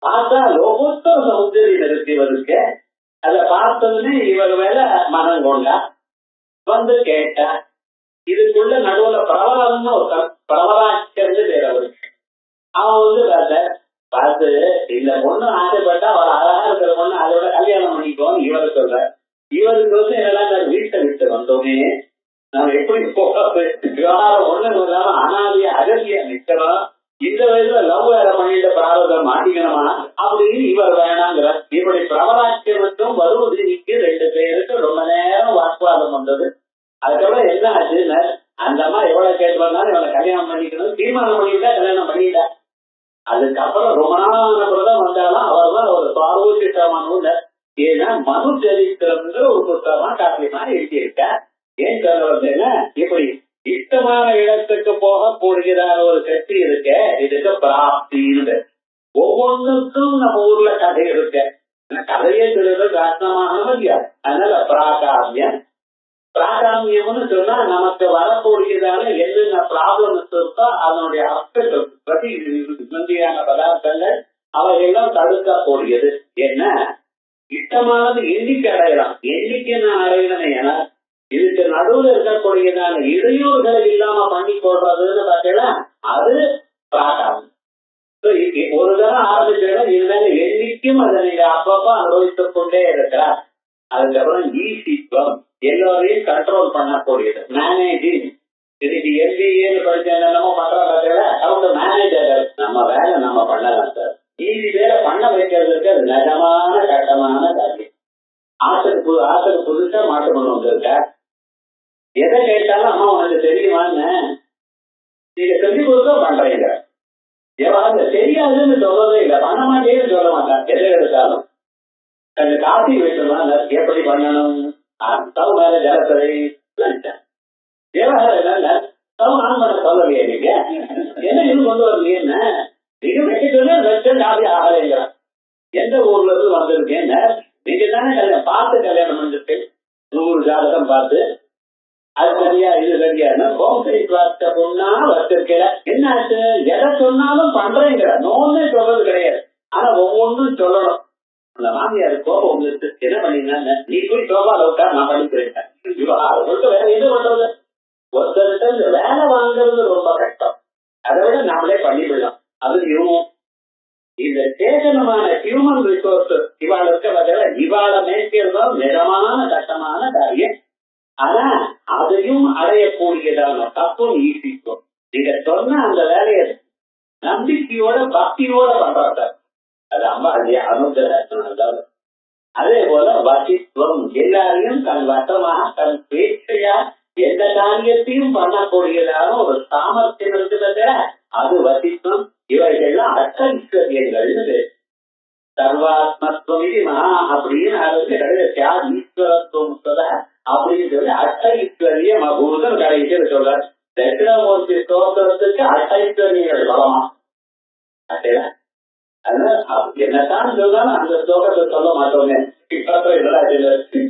பார்த்தா லோகோத்தர சௌந்தரியம் இருக்கு இவருக்கு. அதை பார்த்ததுன்னு இவர் மேல மனம் கொண்டா. வந்து கேட்டா, இதுக்குள்ள நடுவுல பிரபலம்னு ஒரு பிரபலாச்சர்ந்து பேர் அவருக்கு. அவன் வந்து பார்த்து இந்த பொண்ணு ஆசைப்பட்டா அவள் அழகா இருக்கிற பொண்ணு அதோட கல்யாணம் பண்ணிக்கோன்னு இவர் சொல்ற. இவருக்கு வந்து என்னெல்லாம் வீட்டை விட்டு வந்தோமே, நம்ம எப்படி போறது, ஒண்ணு இல்லாம அனாதியா அகதியா நிக்கிறோம். இந்த வயசுல லவ் வேற பண்ணிட்டு பிராரதம் மாட்டிக்கணுமா அப்படின்னு இவர் வேணாங்கிற. இப்படி பிரபலாட்சியத்தும் வருவதற்கு 2 பேருக்கு ரொம்ப நேரம் வாக்குவாதம் வந்தது. அதுக்கப்புறம் என்ன ஆச்சுன்னு, அந்த அம்மா எவ்வளவு கேட்டு வந்தாலும் இவனை கல்யாணம் பண்ணிக்கணும் தீர்மானம் பண்ணிட்டா கல்யாணம் பண்ணிட்டா. அதுக்கப்புறம் ரொம்ப நாள் வந்தாலும் அவர் தான் ஒரு சுவாரோசித்தமான. ஏன்னா மனு சரித்திரம்ன்ற ஒரு புத்தகமா காப்பியமா எழுதியிருக்க. ஏன் சொல்ல வந்தேன்னா, இப்படி இஷ்டமான இடத்துக்கு போக போடுகிறார ஒரு கட்சி இருக்க. இதுக்கு பிராப்தின்னு ஒவ்வொன்றுக்கும் நம்ம ஊர்ல கதை இருக்க. கதையே சொல்றது காரணமானவன் இல்லையா. அதனால பிராகாமியம். பிராகாமியம்னு சொன்னா நமக்கு வரக்கூடியதான என்னென்ன ப்ராப்ளம்ஸ் இருக்கோ அதனுடைய அர்த்தங்கள் பிரதியான பதார்த்தங்கள் அவையெல்லாம் தடுக்கக்கூடியது. என்ன இஷ்டமானது எண்ணிக்கை அடையலாம். எண்ணிக்கை நான் அடையணும். ஏன்னா இதுக்கு நடுவில் இருக்கக்கூடியதான இடையூறுகளை இல்லாம பண்ணி போடுறதுன்னு பார்த்தீங்கன்னா அது பிராகாமியம். ஒரு தரம் ஆரம்பிச்சா இருந்தால எண்ணிக்கும் அதை நீங்க அப்பப்ப அனுபவித்துக் கொண்டே இருக்கிறார். அதுக்கப்புறம் ஈசித்வம், எல்லோரையும் கண்ட்ரோல் பண்ணக்கூடியது. மேனேஜிங். இன்னைக்கு எம்பிஏன்னு படிச்ச என்னமோ பண்றாங்க, அவங்க மேனேஜர். நம்ம வேலை நம்ம பண்ணலாம் சார். மீதி வேலை பண்ண வைக்கிறதுக்கு அது நிஜமான கட்டமான காரியம். ஆசைக்கு புதுசா மாட்டு கொண்டு வந்திருக்க. எதை கேட்டாலும் அம்மா உனக்கு தெரியுமான்னு நீங்க சொல்லி கொடுத்தா பண்றீங்க. எவ்வளவு தெரியாதுன்னு சொல்றதே இல்லை, பண்ண மாட்டேன்னு சொல்ல மாட்டான். எதை எடுத்தாலும் கொஞ்சம் காஃபி வைக்கணும், எப்படி பண்ணணும், ஸ்டவ் மேல ஜலத்தரை விவகாரம் ஸ்டவ் ஆன் பண்ண சொல்லலையே நீங்க, என்ன இது கொண்டு வரலையேன்னு நீங்க வைக்கணும்னா வச்ச காஃபி ஆகலைங்கிறான். எந்த ஊர்ல இருந்து வந்திருக்கேன்னு நீங்க தானே பார்த்து கல்யாணம் பண்ணிட்டு 100 ஜாதகம் பார்த்து அது சரியா இது சரியான்னு ஹோம் சைட் பார்த்த பொண்ணா வச்சிருக்கல. என்ன ஆச்சு, எதை சொன்னாலும் பண்றேங்கிற. நோன்னு சொல்றது கிடையாது, ஆனா ஒவ்வொன்றும் சொல்லணும். அந்த மாமியார் கோபம் உங்களுக்கு என்ன பண்ணீங்கன்னா, நீ போய் சோபால உட்கார் நான் பண்ணிக்கிறேன். விவகாரம் வேற எது பண்றது? ஒருத்தர்கிட்ட இந்த வேலை வாங்குறது ரொம்ப கஷ்டம். அதை விட நாமளே பண்ணிவிடலாம். அது இந்த சேதனமான ஹியூமன் ரிசோர்சஸ் இவாள் இருக்க வகையில இவாளை மேய்க்கிறதும் நிறமான கட்டமான காரியம். ஆனா அதையும் அடையக்கூடியதான தப்பும் ஈசிக்கும். நீங்க சொன்ன அந்த வேலையை நம்பிக்கையோட பக்தியோட பண்றாங்க. அது அம்பாளுடைய அனுகிரகத்தினால்தான். அதே போல வசித்துவம், எல்லாரையும் தன் வசமாக தன் பேச்சையா எந்த காரியத்தையும் பண்ணக்கூடியதான ஒரு சாமர்த்தியம் இருக்கிறத அது வசித்துவம். இவைகள்லாம் அஷ்டைஸ்வரியங்கள்னு சர்வாத்மத்துவம் இது மகா அப்படின்னு ஈஸ்வரத்துவம் அப்படின்னு சொல்லி அஷ்டைஸ்வரியம் அபூதம் கடைசியில் சொல்றார். தட்சிணாமூர்த்தி ஸ்தோத்திரத்துக்கு அஷ்டைஸ்வரியங்கள் பலமா என்னதான் சொல்றாலும் அந்த ஸ்லோகத்தை சொல்ல மாட்டோமே.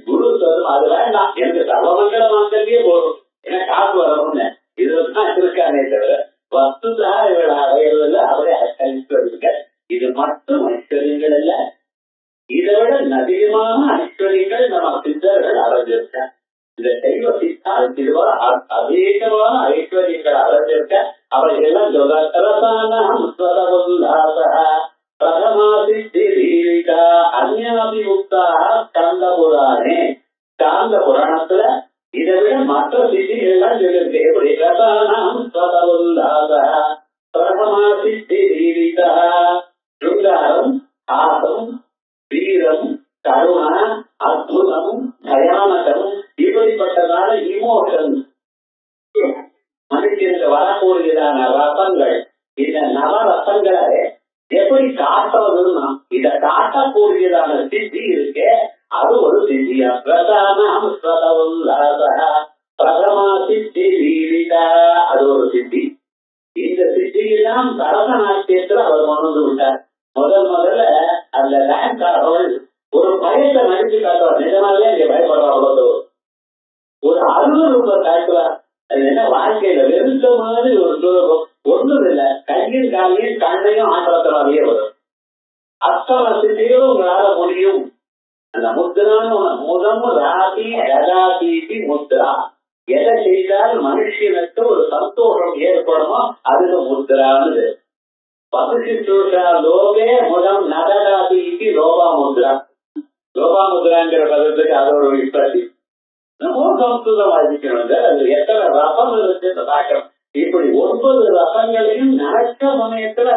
குரு சொல்லும் அது வேண்டாம், எனக்கு சர்வமங்கல மாங்கல்யே போதும், ஏன்னா காசு வரணும்னு இதுதான் இருக்கானே தவிர வஸ்துதா இவளை அடையிறதுல அவரே ஐஸ்வர்யங்கள். இது மட்டும் ஐஸ்வர்யங்கள் அல்ல, இதை விட அதிகமான ஐஸ்வர்யங்கள் நம்ம சித்தர்கள் அடைஞ்சிருக்க. இந்த தெய்வ சித்தால் திருவா அதிகமான ஐஸ்வர்யங்கள் அடைஞ்சிருக்க. அவைகள்லாம் ஜோதாசரசானம் ஸ்காந்த புராணே. ஸ்காந்த புராணத்துல இதை விட மற்ற சித்திகள்லாம் சொல்லிருக்கு. எப்படி ரசானாம் பிரதமா சித்தி தீவிகா சுங்காரம், ஆசம், வீரம், கருணா, அற்புதம், பயானகம், இப்படிப்பட்டதான இமோஷன் மனுஷனுக்கு வரக்கூடியதான ரசங்கள். இந்த நவ ரசங்களை எப்படி காட்டுறதுன்னா இதை காட்டக்கூடியதான சித்தி இருக்கு. அது ஒரு சித்தியா. பிரதானம் பிரதமா சித்தி வீரிதா, அது ஒரு சித்தி. இந்த சித்தியெல்லாம் பரதநாட்டியத்துல அவர் கொண்டு விட்டார். முதல்ல அந்த டான்ஸ்காரர்கள் ஒரு பயத்தை நடிச்சு காட்டுவார். நிஜமாவே இங்க பயப்படுறாங்களோ ஒரு அருவருப்பை காட்டுவார். அது என்ன வாழ்க்கையில வெறுத்த மாதிரி ஒரு சுலபம் ஒண்ணும் இல்லை. கையில் காலையும் கண்ணையும் ஆற்றத்தினாலேயே வரும். அத்தனை சித்திகளும் உங்களால முடியும். அந்த முத்ரான்னு முதம் ராசி ரகாதீதி முத்ரா. எதை செய்தால் மனுஷனுக்கு ஒரு சந்தோஷம் ஏற்படுமோ அதுக்கு முத்ரான்னு. பசுஷா லோகே முதம் நகராதீதி லோபா முத்ரா. லோபா முத்ராங்கிற பதத்துக்கு அது ஒரு விற்பத்தி. நம்ம சம்ஸ்கிருதம் வாசிக்கணும். அது எத்தனை ரசம் இருக்குன்னு பார்க்கணும். இப்படி 9 ரசங்களையும் நினைச்ச சமயத்துல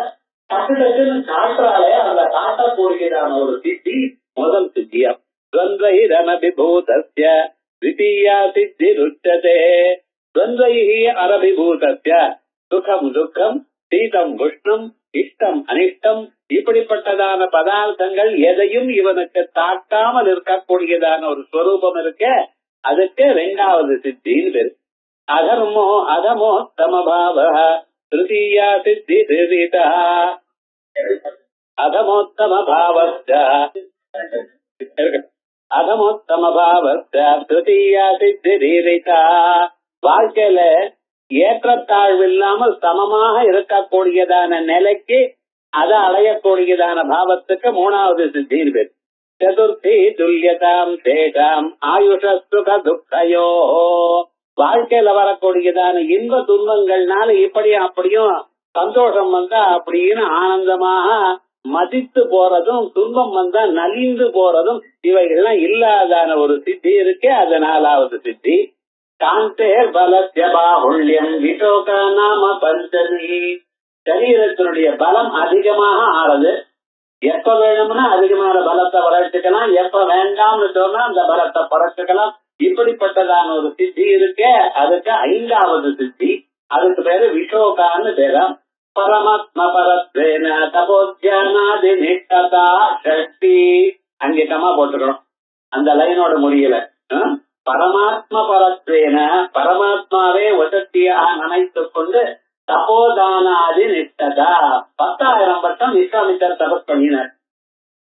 டக்கு டக்குன்னு காட்டுறாலே அந்த காட்டக்கூடியதான ஒரு சித்தி முதல் சித்தியா. துவந்த்வைரனபிபூதஸ்ய த்விதீயா சித்தி ருச்சதே. துவந்த்வைஹி அரபிபூதஸ்ய சுகம் துக்கம், சீதம் உஷ்ணம், இஷ்டம் அனிஷ்டம், இப்படிப்பட்டதான பதார்த்தங்கள் எதையும் இவனுக்கு தாக்காமல் இருக்கக்கூடியதான ஒரு ஸ்வரூபம் இருக்க, அதுக்கு 2வது சித்தின்னு பேரு. அதர்மோ அதமோத்தமபாவ திருத்தீயா சித்தி திருதா. அதமோத்தமபாவஸ்ய திருத்தீயா சித்தி தீரிதா. வாழ்க்கையில ஏற்றத்தாழ்வு இல்லாமல் சமமாக இருக்கக்கூடியதான நிலைக்கு அதை அடையக்கூடியதான பாவத்துக்கு 3வது சித்தின்னு பேரு. சதுர்த்தி துல்லியதாம் சேஷாம் ஆயுஷ சுக துக்கையோ. வாழ்க்கையில வரக்கூடியதான இன்ப துன்பங்கள்னால இப்படியும் அப்படியும் சந்தோஷம் வந்தா அப்படின்னு ஆனந்தமாக மதித்து போறதும், துன்பம் வந்தா நலிந்து போறதும், இவைகள்லாம் இல்லாதான ஒரு சித்தி இருக்கு. அது 4வது சித்தி. காந்தேர் பலத்ய பாஹுள்யம் விட்டோக நாம பஞ்சமி. சரீரத்தினுடைய பலம் அதிகமாக ஆறது. எப்ப வேணும்னா அதிகமான பலத்தை வளர்த்துக்கலாம், எப்ப வேண்டாம்னு சொன்னா அந்த பலத்தை குறைச்சுக்கலாம். இப்படிப்பட்டதான ஒரு சித்தி இருக்கே, அதுக்கு 5வது சித்தி. அதுக்கு பேரு விஷோகான்னு பேரம். பரமாத்ம பரத்வேன தபோத்யானாதி நிஷ்டதா சக்தி. அங்கே கமா போட்டுக்கணும், அந்த லைனோட முடியல. பரமாத்ம பரத்வேன, பரமாத்மாவே வசத்தியாக நினைத்துக் கொண்டு தபோதானாதி நிஷ்டதா. 10,000 வருஷம் விஸ்வாமித்தர் தபஸ் பண்ணினார்.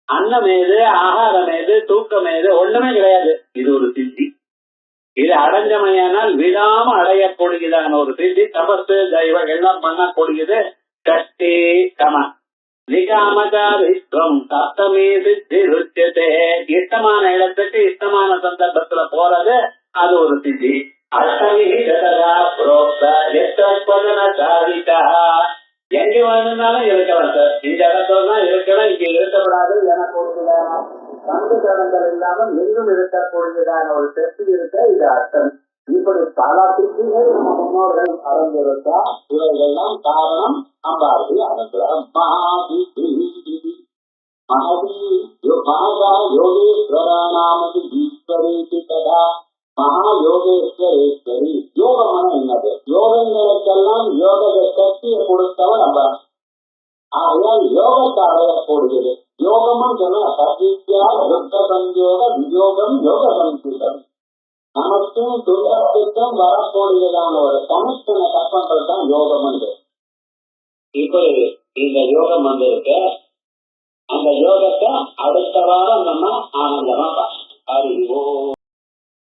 அன்னமேது, ஆகாரமேது, தூக்கமேது ஒண்ணுமே கிடையாது. இது ஒரு சித்தி. இது அடைஞ்சமையானால் விடாம அடையக்கூடியதான ஒரு சித்தி. தபசு தெய்வங்கள்லாம் பண்ணக்கூடியது சக்தி கம. நிகாமகாரித்வம் சப்தமே சித்தி ருச்சியதே. இஷ்டமான இடத்துக்கு இஷ்டமான சந்தர்ப்பத்துல போறது அது ஒரு சித்தி. அஷ்டமி சதா புரோக்த எத்தன சாதிதா. எங்க வேணும்னாலும் இருக்கலாம் சார். இந்த இடத்துல தான் இருக்கணும், இங்க இருக்கப்படாது எனக்கு ஒரு பங்கு தடங்கள் இல்லாமல் எங்கும் இருக்கக்கூடியதான ஒரு சக்தி இருக்க இது அர்த்தம். இப்படி பல சித்திகள் நம்ம முன்னோர்கள் அடைந்திருக்கா. இவைகள்லாம் காரணம் அம்பாளுடைய அனுகிரகம். மகா யோகேஸ்வரானாமதி ஈஸ்வரேதி ததா மகாயோகேஸ்வரேஸ்வரி. யோகமான என்னது? யோகங்களுக்கெல்லாம் யோக சக்தியை கொடுத்தவன் நம்ம. ஆகையால் யோகத்தை அடையக்கூடியது. யோகமும் சொன்னா சத்யா யுத்த சஞ்சோக வியோகம் யோக சங்கீதம். நமக்கும் துயரத்துக்கும் வரக்கூடியதான ஒரு கனெக்ஷன கற்பங்கள் தான் யோகம் என்று. இப்போ இந்த யோகம் வந்திருக்கு. அந்த யோகத்தை அடுத்த வாரம் நம்ம ஆனந்தமா அறிவோம்.